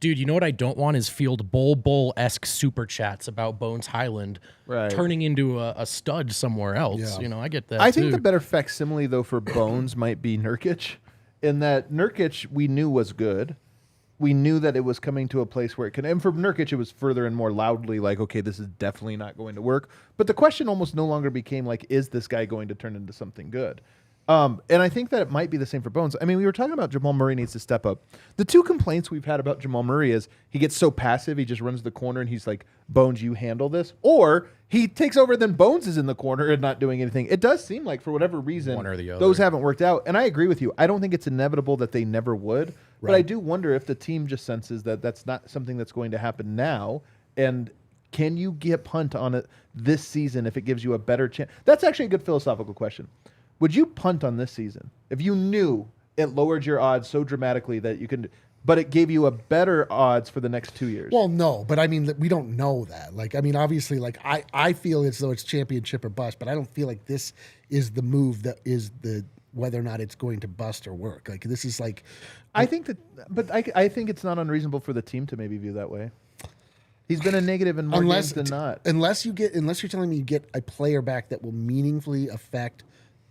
dude, you know what I don't want is field bowl-esque super chats about Bones Highland turning into a stud somewhere else. Yeah. I get that. I think the better facsimile though for Bones might be Nurkic, in that Nurkic we knew was good. We knew that it was coming to a place where it could, and for Nurkic, it was further and more loudly like, okay, this is definitely not going to work. But the question almost no longer became like, is this guy going to turn into something good? And I think that it might be the same for Bones. I mean, we were talking about Jamal Murray needs to step up. The two complaints we've had about Jamal Murray is he gets so passive, he just runs the corner and he's like, Bones, you handle this. Or he takes over, then Bones is in the corner and not doing anything. It does seem like for whatever reason, one or the other, those haven't worked out. And I agree with you. I don't think it's inevitable that they never would. But I do wonder if the team just senses that that's not something that's going to happen now. And can you get punt on it this season if it gives you a better chance? That's actually a good philosophical question. Would you punt on this season if you knew it lowered your odds so dramatically that you could, but it gave you a better odds for the next 2 years? Well, no, but I mean, we don't know that. Like, I mean, obviously, like I feel as though it's championship or bust, but I don't feel like this is the move that is the whether or not it's going to bust or work. Like this is like, I think that, but I think it's not unreasonable for the team to maybe view that way. He's been a negative in more games than not. Unless you're telling me you get a player back that will meaningfully affect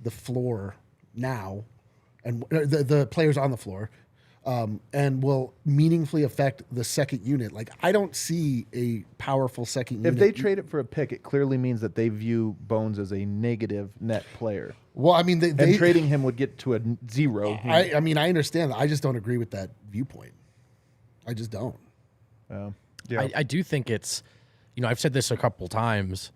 the floor now, and the players on the floor, and will meaningfully affect the second unit. Like I don't see a powerful second unit. If they trade it for a pick, it clearly means that they view Bones as a negative net player. Well, I mean, and trading him would get to a zero. I mean, I understand that. I just don't agree with that viewpoint. I just don't. Yeah. I do think it's, I've said this a couple times.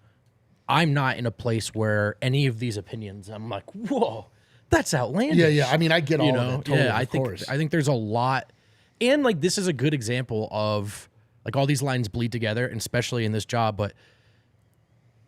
I'm not in a place where any of these opinions, I'm like, whoa, that's outlandish. Yeah. I mean, I get all of it. Totally, I think there's a lot. And like, this is a good example of like all these lines bleed together, and especially in this job. But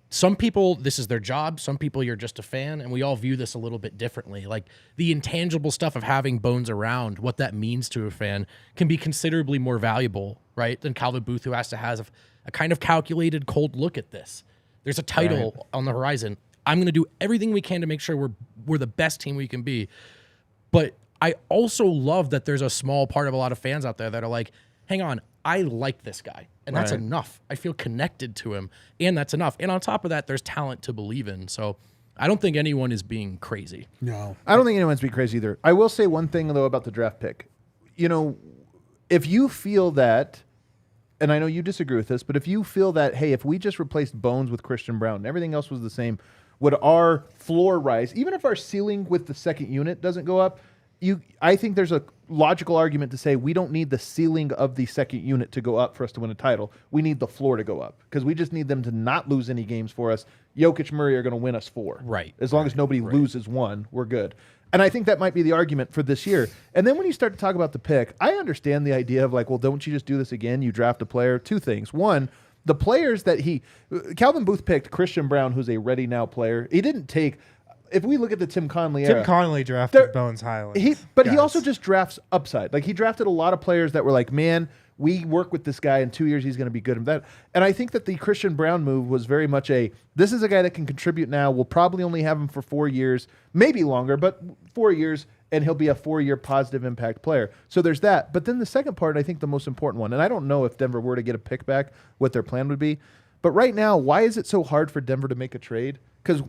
some people, this is their job. Some people, you're just a fan, and we all view this a little bit differently. Like the intangible stuff of having Bones around, what that means to a fan can be considerably more valuable, right, than Calvin Booth, who has to have a kind of calculated, cold look at this. There's a title on the horizon. I'm going to do everything we can to make sure we're the best team we can be. But I also love that there's a small part of a lot of fans out there that are like, hang on, I like this guy. And that's enough. I feel connected to him. And that's enough. And on top of that, there's talent to believe in. So I don't think anyone is being crazy. No. I don't think anyone's being crazy either. I will say one thing, though, about the draft pick. If you feel that, and I know you disagree with this, but if you feel that, hey, if we just replaced Bones with Christian Brown and everything else was the same, would our floor rise? Even if our ceiling with the second unit doesn't go up, I think there's a logical argument to say we don't need the ceiling of the second unit to go up for us to win a title. We need the floor to go up because we just need them to not lose any games for us. Jokic, Murray are going to win us 4. Right. As long as nobody loses 1, we're good. And I think that might be the argument for this year. And then when you start to talk about the pick, I understand the idea of like, well, don't you just do this again? You draft a player. 2 things. One, the players that Calvin Booth picked Christian Brown, who's a ready now player. He didn't take, if we look at the Tim Conley era. Tim Conley drafted Bones Highland. He also just drafts upside. Like he drafted a lot of players that were like, man, we work with this guy in 2 years, he's going to be good at that. And I think that the Christian Brown move was very much this is a guy that can contribute now. We'll probably only have him for 4 years, maybe longer, but 4 years. and he'll be a 4-year positive impact player. So there's that. But then the second part, I think the most important one, and I don't know if Denver were to get a pick back, what their plan would be. But right now, why is it so hard for Denver to make a trade? Because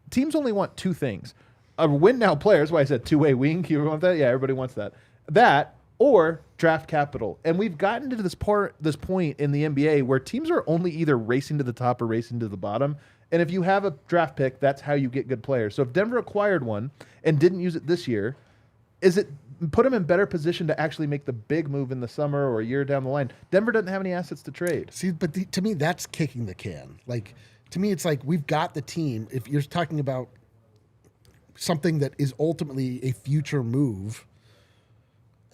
teams only want two things. A win now player, that's why I said two-way wing. You want that? Yeah, everybody wants that. That or draft capital. And we've gotten to this point in the NBA where teams are only either racing to the top or racing to the bottom. And if you have a draft pick, that's how you get good players. So if Denver acquired one and didn't use it this year, is it put them in better position to actually make the big move in the summer or a year down the line? Denver doesn't have any assets to trade. See, but to me, that's kicking the can. Like, to me, it's like we've got the team. If you're talking about something that is ultimately a future move,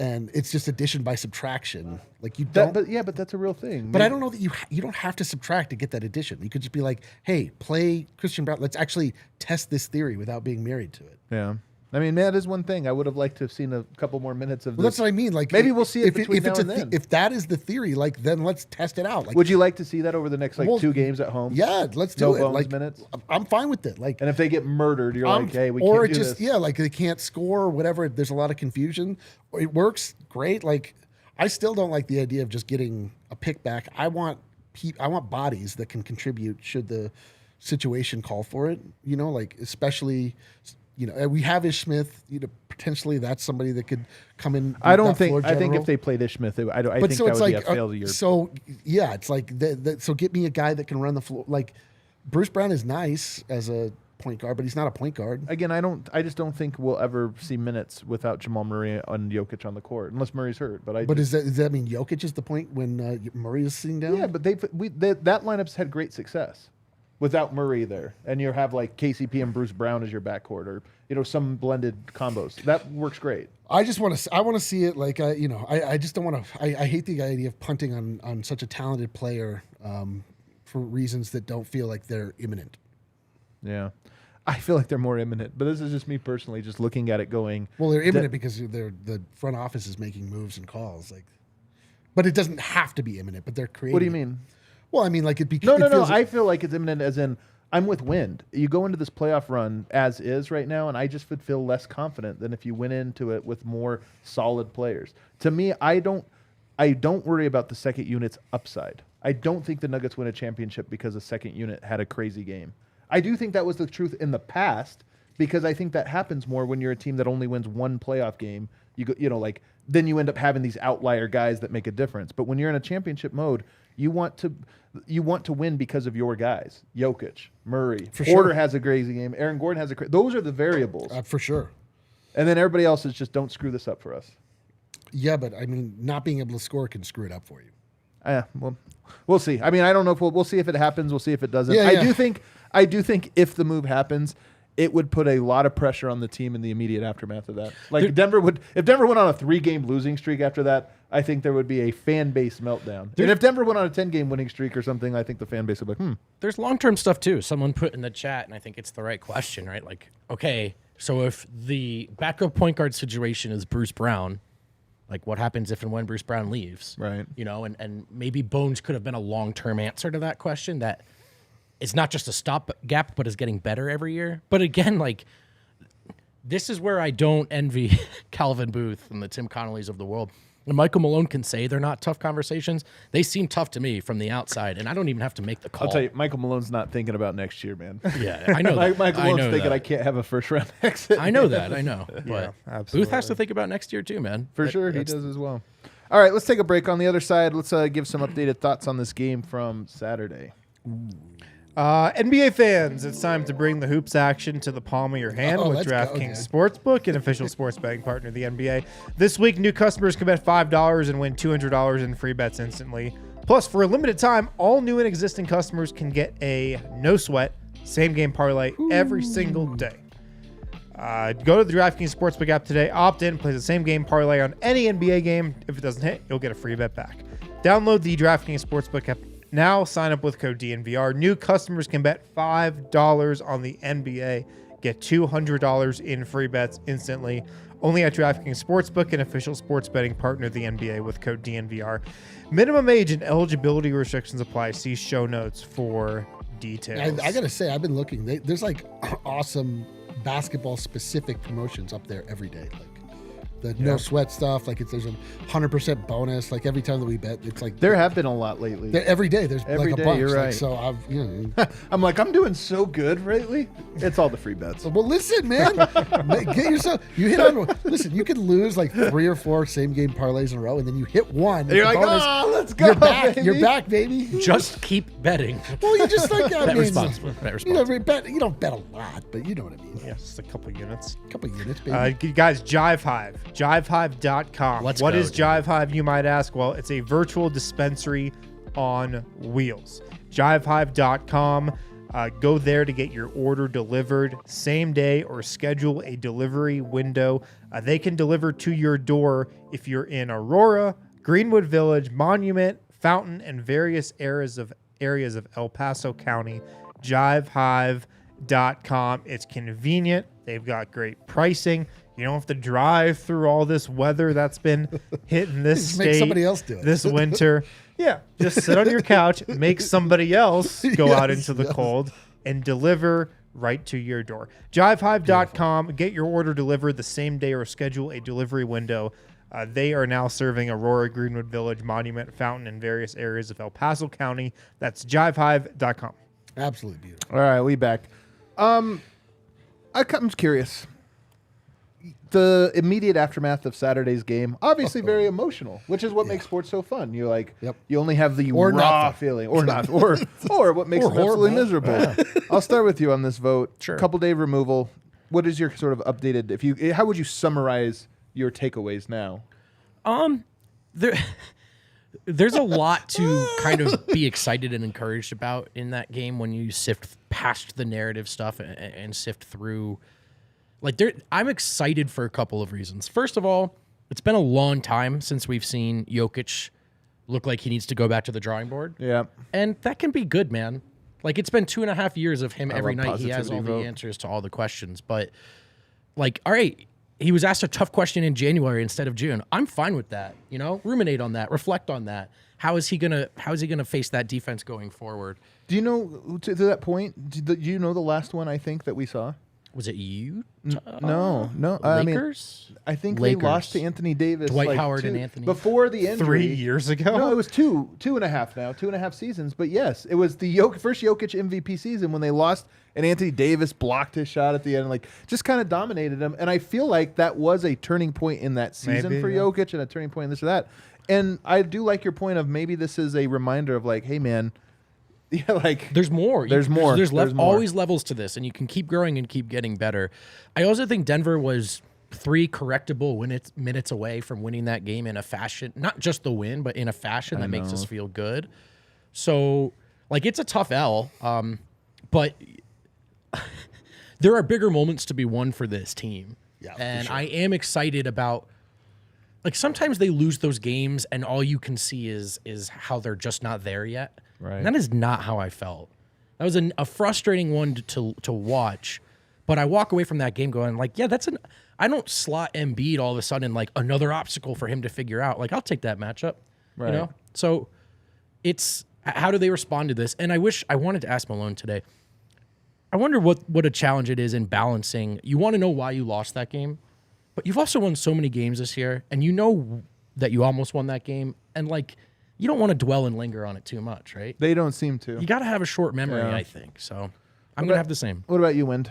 and it's just addition by subtraction. Like you don't, but that's a real thing. But I don't know that you don't have to subtract to get that addition. You could just be like, hey, play Christian Brown. Let's actually test this theory without being married to it. Yeah. I mean, that is one thing. I would have liked to have seen a couple more minutes of this. That's what I mean. Like maybe we'll see it between now and then. If that is the theory, like then let's test it out. Like, would you like to see that over the next 2 games at home? Yeah, let's do it. Bones like minutes. I'm fine with it. Like, and if they get murdered, you're like, hey, we or can't do this. Yeah, like they can't score or whatever. There's a lot of confusion. It works great. Like I still don't like the idea of just getting a pick back. I want bodies that can contribute should the situation call for it. You know, like especially. You know, we have Ish Smith. You know, potentially that's somebody that could come in. I don't think. I think if they played Ish Smith, I think so that would be a failure. So yeah, it's like so. Get me a guy that can run the floor. Like Bruce Brown is nice as a point guard, but he's not a point guard. Again, I just don't think we'll ever see minutes without Jamal Murray and Jokic on the court, unless Murray's hurt. But does that mean Jokic is the point when Murray is sitting down? Yeah, but that lineup's had great success without Murray there, and you have like KCP and Bruce Brown as your backcourt, or some blended combos. That works great. I want to see it. Like I just don't want to. I hate the idea of punting on such a talented player for reasons that don't feel like they're imminent. Yeah, I feel like they're more imminent, but this is just me personally, just looking at it going. Well, they're imminent because the front office is making moves and calls, like, but it doesn't have to be imminent. But they're creating. What do you mean? Well, I mean, like it. No. I feel like it's imminent, as in I'm with Wind. You go into this playoff run as is right now, and I just would feel less confident than if you went into it with more solid players. To me, I don't worry about the second unit's upside. I don't think the Nuggets win a championship because the second unit had a crazy game. I do think that was the truth in the past, because I think that happens more when you're a team that only wins one playoff game. Then you end up having these outlier guys that make a difference. But when you're in a championship mode, you want to win because of your guys. Jokic, Murray, Porter has a crazy game. Aaron Gordon has those are the variables. For sure. And then everybody else is just, don't screw this up for us. Yeah, but I mean, not being able to score can screw it up for you. Well, we'll see. I mean, I don't know if we'll see if it happens. We'll see if it doesn't. Yeah. I do think if the move happens, it would put a lot of pressure on the team in the immediate aftermath of that. Like if Denver went on a 3-game losing streak after that, I think there would be a fan base meltdown. And if Denver went on a 10-game winning streak or something, I think the fan base would be like, There's long-term stuff too. Someone put in the chat, and I think it's the right question, right? Like, okay, so if the backup point guard situation is Bruce Brown, like what happens if and when Bruce Brown leaves? Right. And maybe Bones could have been a long-term answer to that question, that it's not just a stopgap, but is getting better every year. But again, like, this is where I don't envy Calvin Booth and the Tim Connollys of the world. And Michael Malone can say they're not tough conversations. They seem tough to me from the outside, and I don't even have to make the call. I'll tell you, Michael Malone's not thinking about next year, man. Yeah, I know that. Michael Malone's thinking I can't have a first-round exit. I know that. I know. But absolutely. Booth has to think about next year too, man. For sure, he does as well. All right, let's take a break. On the other side, let's give some updated thoughts on this game from Saturday. NBA fans, it's time to bring the hoops action to the palm of your hand with DraftKings Sportsbook, an official sports betting partner of the NBA. This week, new customers can bet $5 and win $200 in free bets instantly. Plus, for a limited time, all new and existing customers can get a no-sweat same-game parlay every single day. Go to the DraftKings Sportsbook app today, opt in, play the same-game parlay on any NBA game. If it doesn't hit, you'll get a free bet back. Download the DraftKings Sportsbook app now. Sign up with code DNVR. New customers can bet $5 on the NBA. Get $200 in free bets instantly. Only at DraftKings Sportsbook, an official sports betting partner of the NBA, with code DNVR. Minimum age and eligibility restrictions apply. See show notes for details. I got to say, I've been looking. There's like awesome basketball specific promotions up there every day. Like the no sweat stuff. Like there's a 100% bonus. Like every time that we bet, it's like There have been a lot lately. every day. There's Every like day, a bunch. you're Like, right. so I'm like, I'm doing so good lately. It's all the free bets. well, listen, man, get yourself. You hit on. Listen, you could lose like 3 or 4 same game parlays in a row, and then you hit one. And you're with like, the bonus. oh, let's go. You're back. Baby. You're back, baby. Just keep betting. Well, you just like Bet responsibly. Bet You know, responsibly. you don't bet a lot, but you know what I mean. Yeah, just a couple units. A couple units, baby. Guys, Jive Hive, jivehive.com. Let's What go, is Jive Hive, you might ask? Well, it's a virtual dispensary on wheels. Jivehive.com. Go there to get your order delivered same day or schedule a delivery window. They can deliver to your door if you're in Aurora, Greenwood Village, Monument, Fountain, and various areas of El Paso County. Jivehive.com. It's convenient. They've got great pricing. You don't have to drive through all this weather that's been hitting this Just state make somebody else do it. this winter. Yeah, just sit on your couch, make somebody else go out into the cold, and deliver right to your door. Jivehive.com. Get your order delivered the same day or schedule a delivery window. They are now serving Aurora, Greenwood Village, Monument, Fountain, and various areas of El Paso County. That's jivehive.com. Absolutely beautiful. All right, we back. I'm curious. The immediate aftermath of Saturday's game, obviously very emotional, which is what makes sports so fun. You're like, you only have the Or raw nothing. feeling, or not, or what makes Or it absolutely horrible. miserable. I'll start with you on this vote. Sure. Couple day removal. What is your sort of updated? How would you summarize your takeaways now? There's a lot to kind of be excited and encouraged about in that game when you sift past the narrative stuff and sift through. I'm excited for a couple of reasons. First of all, it's been a long time since we've seen Jokic look like he needs to go back to the drawing board. Yeah. And that can be good, man. Like, it's been 2.5 years of him every love night. He has all positivity the vote. answers to all the questions. But, like, all right, he was asked a tough question in January instead of June. I'm fine with that. You know, ruminate on that, reflect on that. How is he gonna face that defense going forward? Do you know, to that point, do you know the last one I think that we saw? Was it you? No. Lakers? I think Lakers. they lost to Anthony Davis. Dwight Howard and Anthony. Before the injury. 3 years ago? No, it was two and a half now, 2.5 seasons. But yes, it was the first Jokic MVP season when they lost, and Anthony Davis blocked his shot at the end, like just kind of dominated him. And I feel like that was a turning point in that season Maybe, for yeah. Jokic, and a turning point in this or that. And I do like your point of maybe this is a reminder of like, hey man, yeah, like There's more. There's more. There's There's more. always levels to this, and you can keep growing and keep getting better. I also think Denver was 3 correctable minutes away from winning that game in a fashion, not just the win, but in a fashion that makes us feel good. So, like, it's a tough L, but there are bigger moments to be won for this team. Yeah, for and sure. I am excited about. Like, sometimes they lose those games, and all you can see is how they're just not there yet. Right. And that is not how I felt. That was a frustrating one to watch, but I walk away from that game going like, yeah, I don't slot Embiid all of a sudden like another obstacle for him to figure out. Like, I'll take that matchup, Right. you know? So it's, how do they respond to this? And I wanted to ask Malone today. I wonder what a challenge it is in balancing. You want to know why you lost that game, but you've also won so many games this year, and you know that you almost won that game, and like, you don't want to dwell and linger on it too much, right? they don't seem to. You got to have a short memory, Yeah. I think. So I'm going to have the same. What about you, Wind?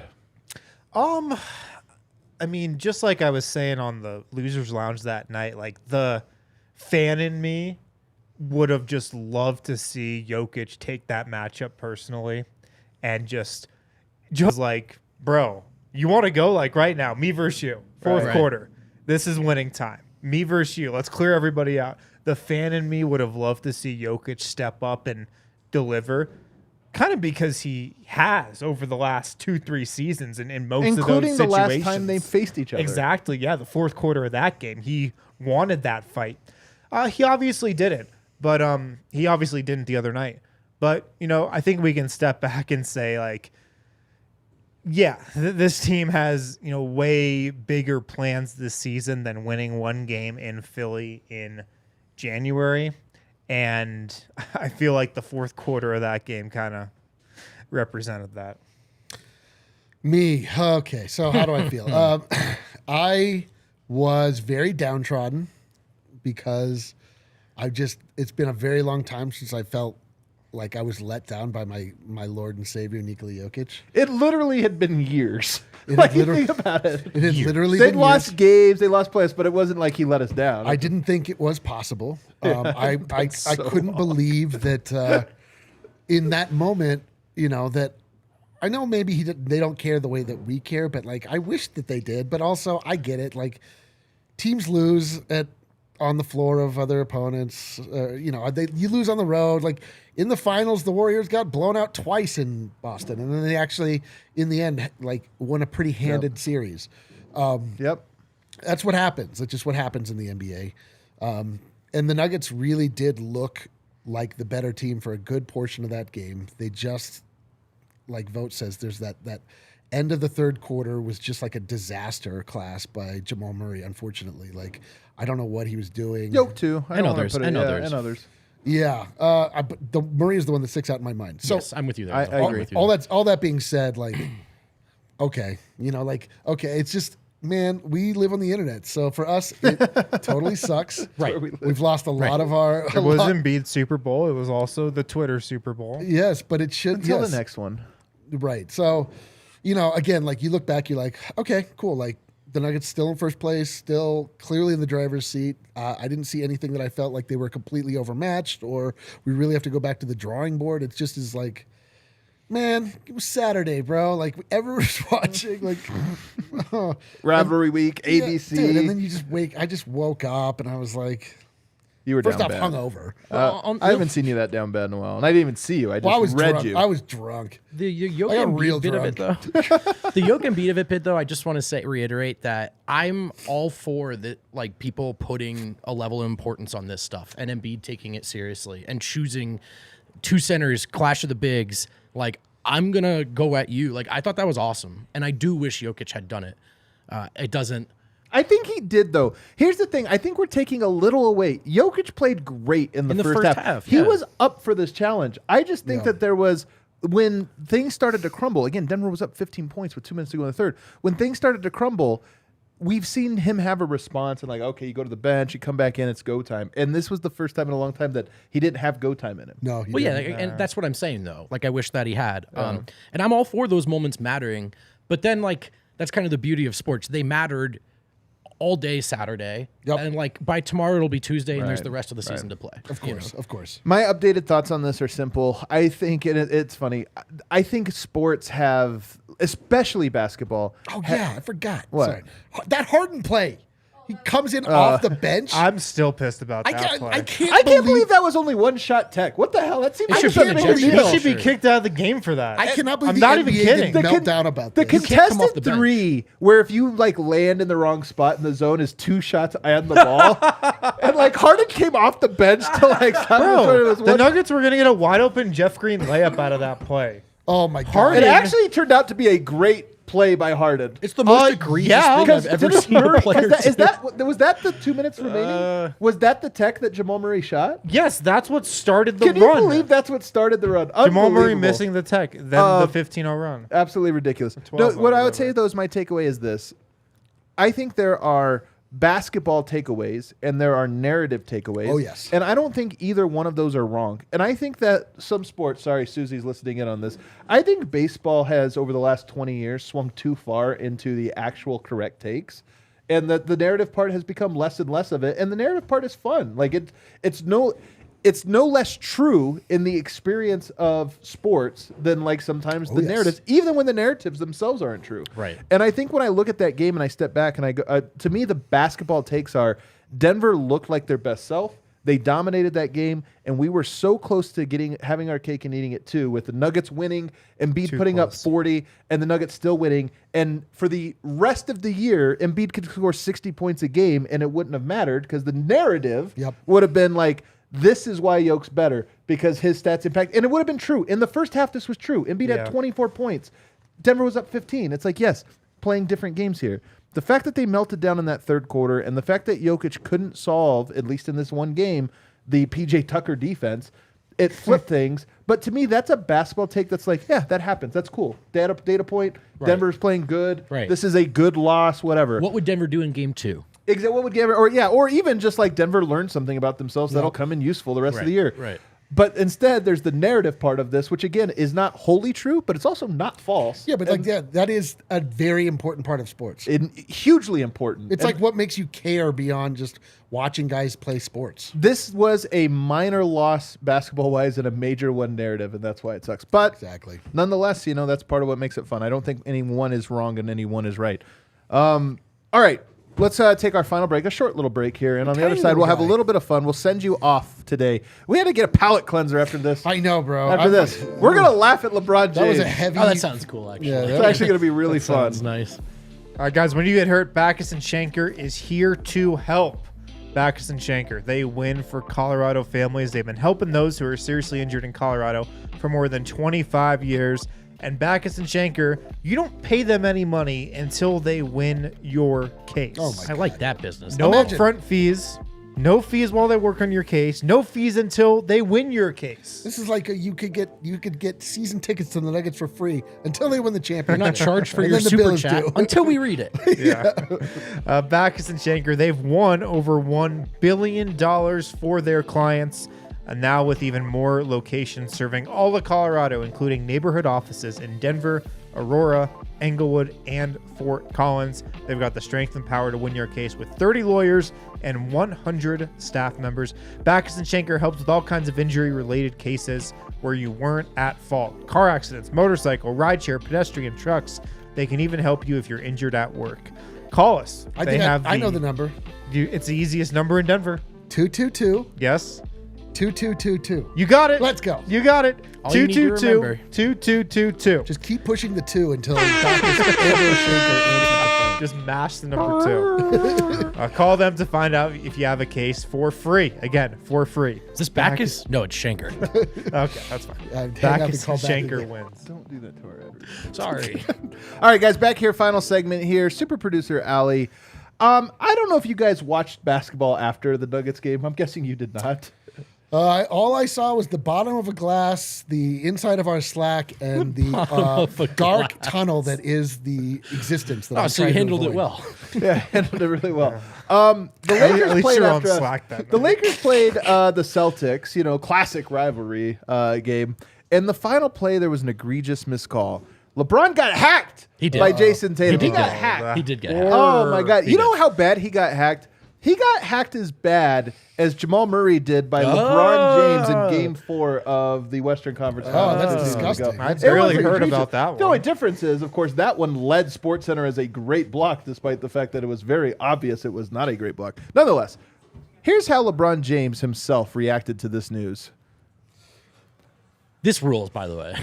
I mean, just like I was saying on the Losers Lounge that night, like the fan in me would have just loved to see Jokic take that matchup personally and just like, bro, you want to go like right now, me versus you, fourth Right. quarter. This is winning time. Me versus you. Let's clear everybody out. The fan in me would have loved to see Jokic step up and deliver, kind of because he has over the last 2-3 seasons and in most Including of the those last situations. time they faced each other. Exactly, yeah. The fourth quarter of that game, he wanted that fight. He obviously didn't, but he obviously didn't the other night. But, you know, I think we can step back and say, like, yeah, this team has, you know, way bigger plans this season than winning one game in Philly in January. And I feel like the fourth quarter of that game kind of represented that. Me. Okay. So how do I feel? I was very downtrodden because it's been a very long time since I felt like I was let down by my Lord and Savior, Nikola Jokic. It literally had been years. It Like, had literally, think about it. It had literally They been lost years. games, they lost playoffs, but it wasn't like he let us down. I didn't think it was possible. I couldn't believe that in that moment, that I know maybe they don't care the way that we care, but like I wish that they did. But also I get it. Like teams lose on the floor of other opponents. You lose on the road. Like in the finals, the Warriors got blown out twice in Boston, and then they actually, in the end, like won a pretty handed series. Yep. That's what happens. That's just what happens in the NBA. And the Nuggets really did look like the better team for a good portion of that game. They just, like Vogt says, there's that end of the third quarter was just like a disaster class by Jamal Murray, unfortunately. Like, I don't know what he was doing. Yoke too. And others. And others. Yeah. But the Murray is the one that sticks out in my mind. So yes, I'm with you there. I agree. All that being said, like, okay, it's just, man, we live on the internet. So for us, it totally sucks. Right. We've lost a lot of our. It was Embiid's Super Bowl. It was also the Twitter Super Bowl. Yes, but it should. Until yes. the next one. Right. So, again, like you look back, you're like, okay, cool. Like the Nuggets still in first place, still clearly in the driver's seat. I didn't see anything that I felt like they were completely overmatched or we really have to go back to the drawing board. It's just as like, man, it was Saturday, bro. Like everyone's watching, like Rivalry week, ABC. Dude, and then I just woke up and I was like, You were first down off, bad. hungover. I haven't seen you that down bad in a while, and I didn't even see you. I just I was read drunk. you. I was drunk. The Yoke I got and real bit of it though. The Yoke and beat of it bit though. I just want to reiterate that I'm all for the like people putting a level of importance on this stuff and Embiid taking it seriously and choosing two centers, clash of the bigs. Like I'm gonna go at you. Like I thought that was awesome, and I do wish Jokic had done it. It doesn't. I think he did, though. Here's the thing. I think we're taking a little away. Jokic played great in the first half. He was up for this challenge. I just think that there was, when things started to crumble, again, Denver was up 15 points with 2 minutes to go in the third. When things started to crumble, we've seen him have a response and like, okay, you go to the bench, you come back in, it's go time. And this was the first time in a long time that he didn't have go time in him. No, he Well, yeah, didn't. and that's what I'm saying, though. Like, I wish that he had. And I'm all for those moments mattering. But then, like, that's kind of the beauty of sports. They mattered all day Saturday. Yep. And, like, by tomorrow it'll be Tuesday, and there's the rest of the season to play. Of course, of course. My updated thoughts on this are simple. I think it's funny. I think sports have, especially basketball. Oh, yeah, I forgot. What? Sorry. That Harden play. He comes in off the bench. I'm still pissed about that play. I can't I can't believe that was only one shot tech. What the hell? That seems like should such be a an big ejection. deal. He should be kicked out of the game for that. I cannot believe I'm the not NBA even kidding. didn't melt down about The this. can't come off contested the bench. three, where if you like land in the wrong spot in the zone, is 2 shots and the ball, and like Harden came off the bench to like Bro, the Nuggets were going to get a wide open Jeff Green layup out of that play. Oh, my God. Harden- It actually turned out to be a great play by Harden. It's the most egregious thing Because I've ever seen a player do. was that the 2 minutes remaining? Was that the tech that Jamal Murray shot? Yes, that's what started the Can run. you believe that's what started the run? Jamal Murray Unbelievable. missing the tech, then the 15-0 run. Absolutely ridiculous. 12 No, what I would whatever. say, though, is my takeaway is this. I think there are basketball takeaways and there are narrative takeaways. Oh, yes. And I don't think either one of those are wrong. And I think that some sports, sorry, Susie's listening in on this, I think baseball has, over the last 20 years, swung too far into the actual correct takes. And that the narrative part has become less and less of it. And the narrative part is fun. Like it's no less true in the experience of sports than like sometimes the yes. narratives, even when the narratives themselves aren't true. Right. And I think when I look at that game and I step back and I go, to me, the basketball takes are Denver looked like their best self. They dominated that game, and we were so close to having our cake and eating it too, with the Nuggets winning, Embiid putting up 40, and the Nuggets still winning. And for the rest of the year, Embiid could score 60 points a game, and it wouldn't have mattered because the narrative would have been like, this is why Yoke's better, because his stats impact. And it would have been true. In the first half, this was true. Embiid had 24 points. Denver was up 15. It's like, yes, playing different games here. The fact that they melted down in that third quarter and the fact that Jokic couldn't solve, at least in this one game, the PJ Tucker defense, it flipped things. But to me, that's a basketball take that's like, yeah, that happens. That's cool. Data point. Right. Denver's playing good. Right. This is a good loss, whatever. What would Denver do in game 2? Exactly. What would Denver, or even just like Denver learned something about themselves that'll come in useful the rest of the year. Right. But instead, there's the narrative part of this, which again is not wholly true, but it's also not false. Yeah, but that is a very important part of sports. Hugely important. It's like what makes you care beyond just watching guys play sports. This was a minor loss basketball-wise and a major one narrative, and that's why it sucks. But Exactly. nonetheless, that's part of what makes it fun. I don't think any one is wrong and any one is right. All right. Let's take our final break, a short little break here. And on the other side, we'll have a little bit of fun. We'll send you off today. We had to get a palate cleanser after this. I know, bro. After this. We're going to laugh at LeBron James. That was a heavy. Oh, that sounds cool, actually. Yeah, It's actually going to be really fun. Sounds nice. All right, guys, when you get hurt, Backus and Schenker is here to help. Backus and Schenker, they win for Colorado families. They've been helping those who are seriously injured in Colorado for more than 25 years. And Backus and Schenker, you don't pay them any money until they win your case. Oh my I like that business. No Imagine. upfront fees. No fees while they work on your case. No fees until they win your case. This is like you could get season tickets to the Nuggets for free until they win the championship. You're not charged for And your then the super Bills chat do. until we read it. Yeah. Backus and Schenker, they've won over $1 billion for their clients. And now with even more locations serving all of Colorado, including neighborhood offices in Denver, Aurora, Englewood, and Fort Collins. They've got the strength and power to win your case with 30 lawyers and 100 staff members. Backus and Schenker helps with all kinds of injury-related cases where you weren't at fault. Car accidents, motorcycle, rideshare, pedestrian, trucks. They can even help you if you're injured at work. Call us. I know the number. It's the easiest number in Denver. 222 Yes. 2222. You got it. Let's go. You got it. All you need to remember. 2222. Just keep pushing the 2 until Dr. Schenker answers the phone. Just mash the number 2. Call them to find out if you have a case for free. Again, for free. Is this Backus? No, it's Schenker. Okay, that's fine. Hang up and Backus call and back Schenker again. wins. Don't do that to our editor. Sorry. All right, guys, back here. Final segment here. Super producer Allie. I don't know if you guys watched basketball after the Nuggets game. I'm guessing you did not. All I saw was the bottom of a glass, the inside of our Slack, and the dark tunnel that is the existence. That Oh, I'm so you trying to handled it avoid. well. Yeah, handled it really well. The At Lakers least played you're on after us. Slack that The night. Lakers played the Celtics, classic rivalry game. In the final play, there was an egregious miscall. LeBron got hacked He did. by Jason Tatum. He did got get hacked. He did get hacked. Oh, my God. He You know did. how bad he got hacked? He got hacked as bad as Jamal Murray did by LeBron James in Game 4 of the Western Conference. Finals that's 2 seasons disgusting. ago. I'd It barely was heard egregious. about that The only one. difference is, of course, that one led SportsCenter as a great block, despite the fact that it was very obvious it was not a great block. Nonetheless, here's how LeBron James himself reacted to this news. This rules, by the way.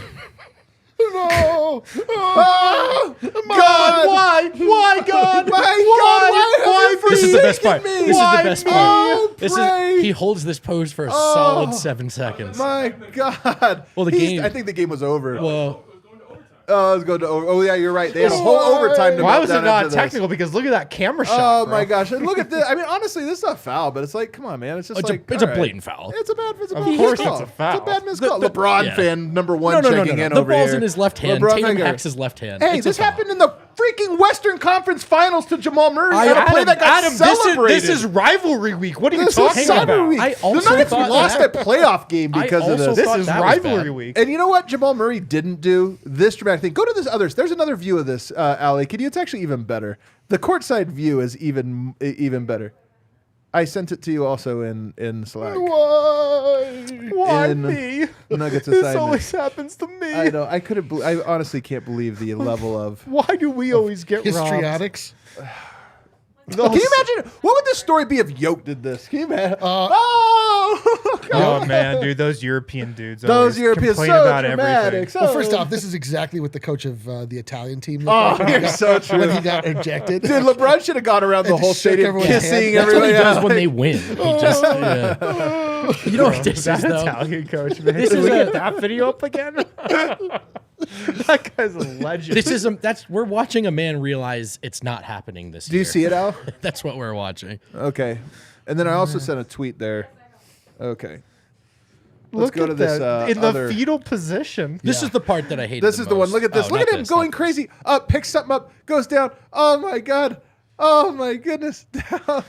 No! Oh, God, why? Why, God? Why? This is the best part. me? This is the Why best me? part. Oh, This pray. is he holds this pose for a solid 7 seconds. My God. Well, the game- I think the game was over. Well, Oh, it was going to over. Oh, yeah, you're right. They had a whole overtime to Why melt was it down not after this. technical? Because look at that camera shot. Oh, bro. my gosh. And look at this. I mean, honestly, this is a foul, but it's like, come on, man. It's just it's like. a all right. blatant foul. It's a bad course miscall. it's a foul. It's a bad miscall. The- LeBron yeah. fan number one checking in The over ball's here. in his left hand. LeBron Tatum finger. hacks his left hand. Hey, It's a this foul. happened in the freaking Western Conference Finals to Jamal Murray. On a play that got celebrated. this is rivalry week. What are you This talking is Cyber about? Week. I The also Nuggets thought lost that- a playoff game because I of also this. This thought is that was rivalry bad. week. And you know what Jamal Murray didn't do? This dramatic thing. Go to this others. There's another view of this, Allie. Can you? It's actually even better. The courtside view is even better. I sent it to you also in Slack. Why in me? Nuggets This assignment. always happens to me. I know. I couldn't. I honestly can't believe the level of. Why do we always get robbed? Histriotics. Can you imagine? What would the story be if Yoke did this? Can you imagine? Oh man, dude, those European dudes. Those always Europeans complain so about dramatic. everything. So Well, first off, this is exactly what the coach of the Italian team Oh, looked you're like so true. when he got ejected. Dude, LeBron should have gone around the And whole just shook stadium everyone's kissing hand. That's what he everybody. does out. when they win. He just, yeah. You know what this That is, though? Italian coach, man. This Can is we a- get that video up again? That guy's a legend. This is we're watching a man realize it's not happening this Do year. you see it, Al? That's what we're watching. Okay. And then I also sent a tweet there. Okay. Let's go to this in the other fetal position. This is the part that I hate. This is the one. Look at this. Look at him going crazy. Up, picks something up, goes down. Oh my god. Oh my goodness. Down.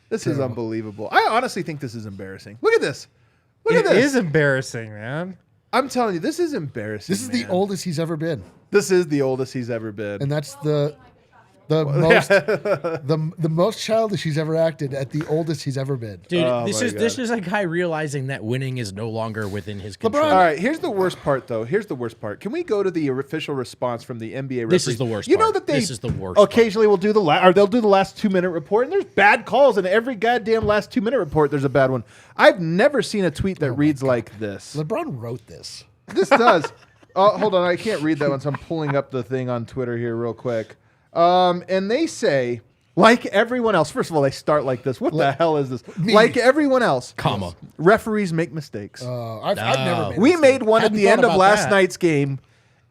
This is unbelievable. I honestly think this is embarrassing. Look at this. Look at this. It is embarrassing, man. I'm telling you, this is embarrassing. This is the oldest he's ever been. This is the oldest he's ever been. And that's the most the most childish he's ever acted at the oldest he's ever been. Dude, Oh this my is a guy realizing that winning is no longer within his control. All right, here's the worst part, though. Here's the worst part. Can we go to the official response from the NBA referees? This is the worst You know part. that they This is the worst occasionally will do they'll do the last 2-minute report, and there's bad calls in every goddamn last 2-minute report. There's a bad one. I've never seen a tweet that reads like this. LeBron wrote this. This does. Oh, hold on, I can't read that one, so I'm pulling up the thing on Twitter here real quick. And they say, like everyone else, first of all, they start like this. What the hell is this? Like everyone else, comma. Referees make mistakes. I've never made We a made one at the end of last night's game,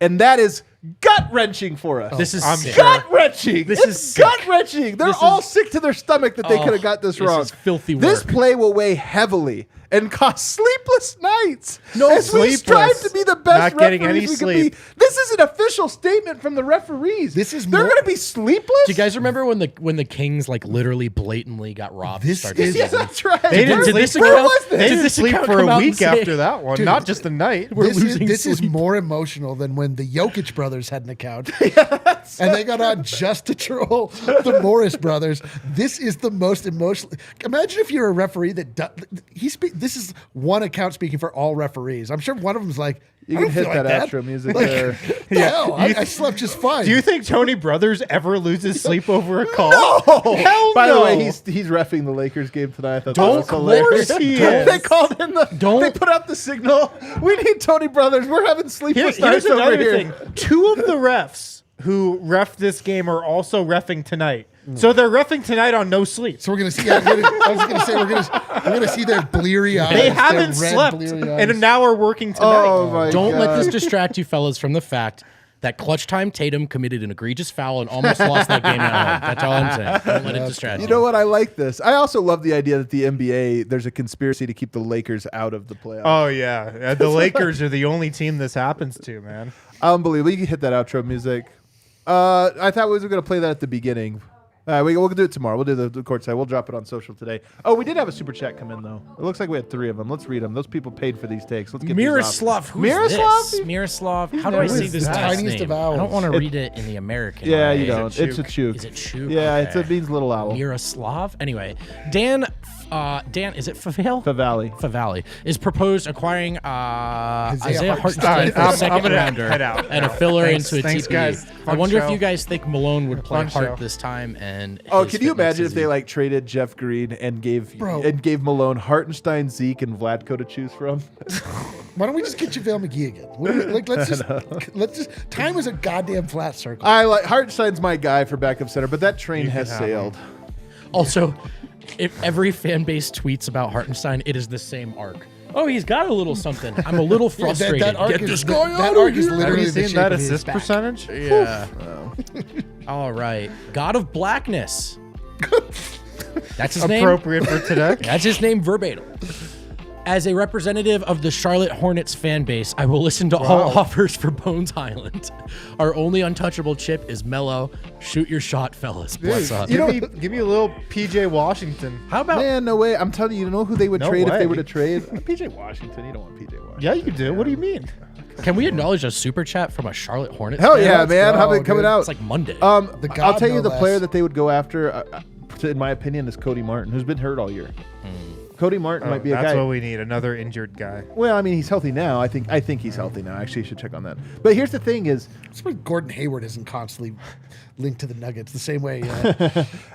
and that is gut-wrenching for us. This is sick. Gut-wrenching. This It's is sick. gut-wrenching. They're all sick to their stomach that they could have got this wrong. This is filthy work. This play will weigh heavily and cost sleepless nights. No, as we strive sleepless. to be the best Not getting referees any we sleep. can be. This is an official statement from the referees. This is They're more- going to be sleepless? Do you guys remember when the Kings like literally blatantly got robbed? This to start the is- Yeah, season? that's right. They didn't Did sleep this for, Where account- was this? they Did didn't this sleep account for come a out and week say- after that one, not just a night. We're This losing is sleep. more emotional than when the Jokic brothers had an account. And they got on just to troll the Morris brothers. This is the most emotional. Imagine if you're a referee that this is one account speaking for all referees. I'm sure one of them's like, You I can don't hit feel that like outro music Like, there. the hell? I slept just fine. Do you think Tony Brothers ever loses sleep over a call? No! Hell By the no. way, he's reffing the Lakers game tonight. I thought that Don't was hilarious. course he They is. called in they put out the signal. We need Tony Brothers. We're having sleepless Here's nights over another here. thing. Two of the refs who ref this game are also reffing tonight. So they're reffing tonight on no sleep. So we're gonna see. I was gonna say we're gonna see their bleary eyes. They their haven't red slept bleary and eyes. now are working tonight. Oh my Don't God. let this distract you fellas from the fact that clutch time Tatum committed an egregious foul and almost lost that game at home. That's all I'm saying. Don't let it distract you. You know what? I like this. I also love the idea that the NBA, there's a conspiracy to keep the Lakers out of the playoffs. Oh yeah, the Lakers are the only team this happens to, man. Unbelievable. You can hit that outro music. I thought we were going to play that at the beginning. We'll do it tomorrow. We'll do the courtside. We'll drop it on social today. Oh, we did have a super chat come in, though. It looks like we had 3 of them. Let's read them. Those people paid for these takes. Let's get Miroslav, these off. who's Miroslav? this? Miroslav. How do I Who say is this that? last Tiniest name? of owls. I don't want to read it in the American Yeah, way. you don't. It's a chook. Is it chook? Yeah, Okay. it means little owl. Miroslav. Anyway, Dan, is it Favale? Favale. Favale is proposed acquiring Isaiah Hartenstein. Hartenstein for a I'm second gonna rounder head out. and a filler Thanks- into a thanks, TPE. guys. I Fun wonder if show. you guys think Malone would play Fun Hart show. this time. And Oh, his can you fitness imagine if is- they like traded Jeff Green and gave Bro. Malone Hartenstein, Zeke, and Vlatko to choose from? Why don't we just get JaVale McGee again? Let's just. Time is a goddamn flat circle. I like Hartenstein's my guy for backup center, but that train You has can have sailed. Also, if every fan base tweets about Hartenstein, it is the same arc. Oh, he's got a little something. I'm a little frustrated. that arc Get is this that- guy that out arc of is here. literally Have you the seen shape that of his assist back. percentage? Yeah. All right. God of Blackness. That's his name. Appropriate for today. That's his name verbatim. As a representative of the Charlotte Hornets fan base, I will listen to all offers for Bones Highland. Our only untouchable chip is Mello. Shoot your shot, fellas. Bless up. Give me a little PJ Washington. How about Man, no way. I'm telling you, you know who they would No trade if they way. were to trade? PJ Washington. You don't want PJ Washington. Yeah, you do. What do you mean? can we acknowledge a super chat from a Charlotte Hornets Hell fan? yeah, let's man. go, How it coming dude. out? It's like Monday. The I'll God tell you no the less. player that they would go after, in my opinion, is Cody Martin, who's been hurt all year. Cody Martin might be a That's guy. what we need. Another injured guy. Well, I mean, he's healthy now. I think he's healthy now. Actually, I should check on that. But here's the thing: is That's why Gordon Hayward isn't constantly linked to the Nuggets the same way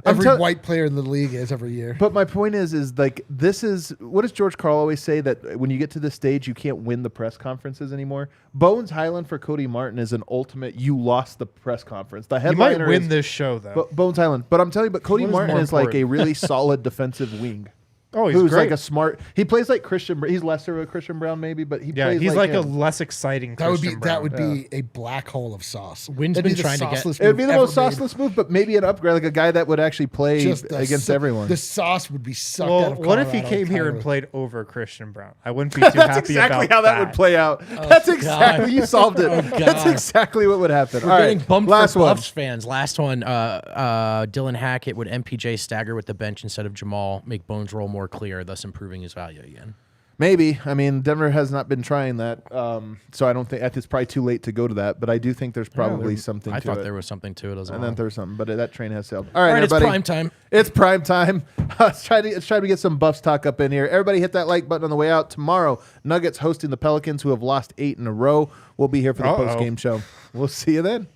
every white player in the league is every year. But my point is like this is what does George Karl always say, that when you get to this stage you can't win the press conferences anymore. Bones Highland for Cody Martin is an ultimate. You lost the press conference. The You headliner might win is this show though. Bones Highland. But I'm telling you, but Cody What is Martin more is like a important? really solid defensive wing. Oh, he's who's great. like a smart. He plays like Christian. He's lesser of a Christian Brown maybe, but he plays he's like a him. less exciting. That would be Christian Brown. a black hole of sauce. Wynn's That'd been be the trying to get- sauceless It would be move the most ever made. sauceless move, but maybe an upgrade, like a guy that would actually play Just the against sa- everyone. The sauce would be sucked out Well, of what if he Colorado came here and Kyler. played over Christian Brown? I wouldn't be too That's happy exactly about how that would play out. That's exactly you solved it. That's God. exactly what would happen. We're All getting right, bumped last for one. Buffs fans. Last one. Dylan Hackett would MPJ stagger with the bench instead of Jamal, make Bones' role more clear, thus improving his value again. Maybe. I mean, Denver has not been trying that, so I don't think it's probably too late to go to that. But I do think there's probably something. I to thought it. there was something to it as well. And then there's something, but that train has sailed. All right, All right, it's everybody. prime time. It's prime time. Let's try to get some Buffs talk up in here. Everybody hit that like button on the way out. Tomorrow, Nuggets hosting the Pelicans, who have lost 8 in a row. We'll be here for the post game show. We'll see you then.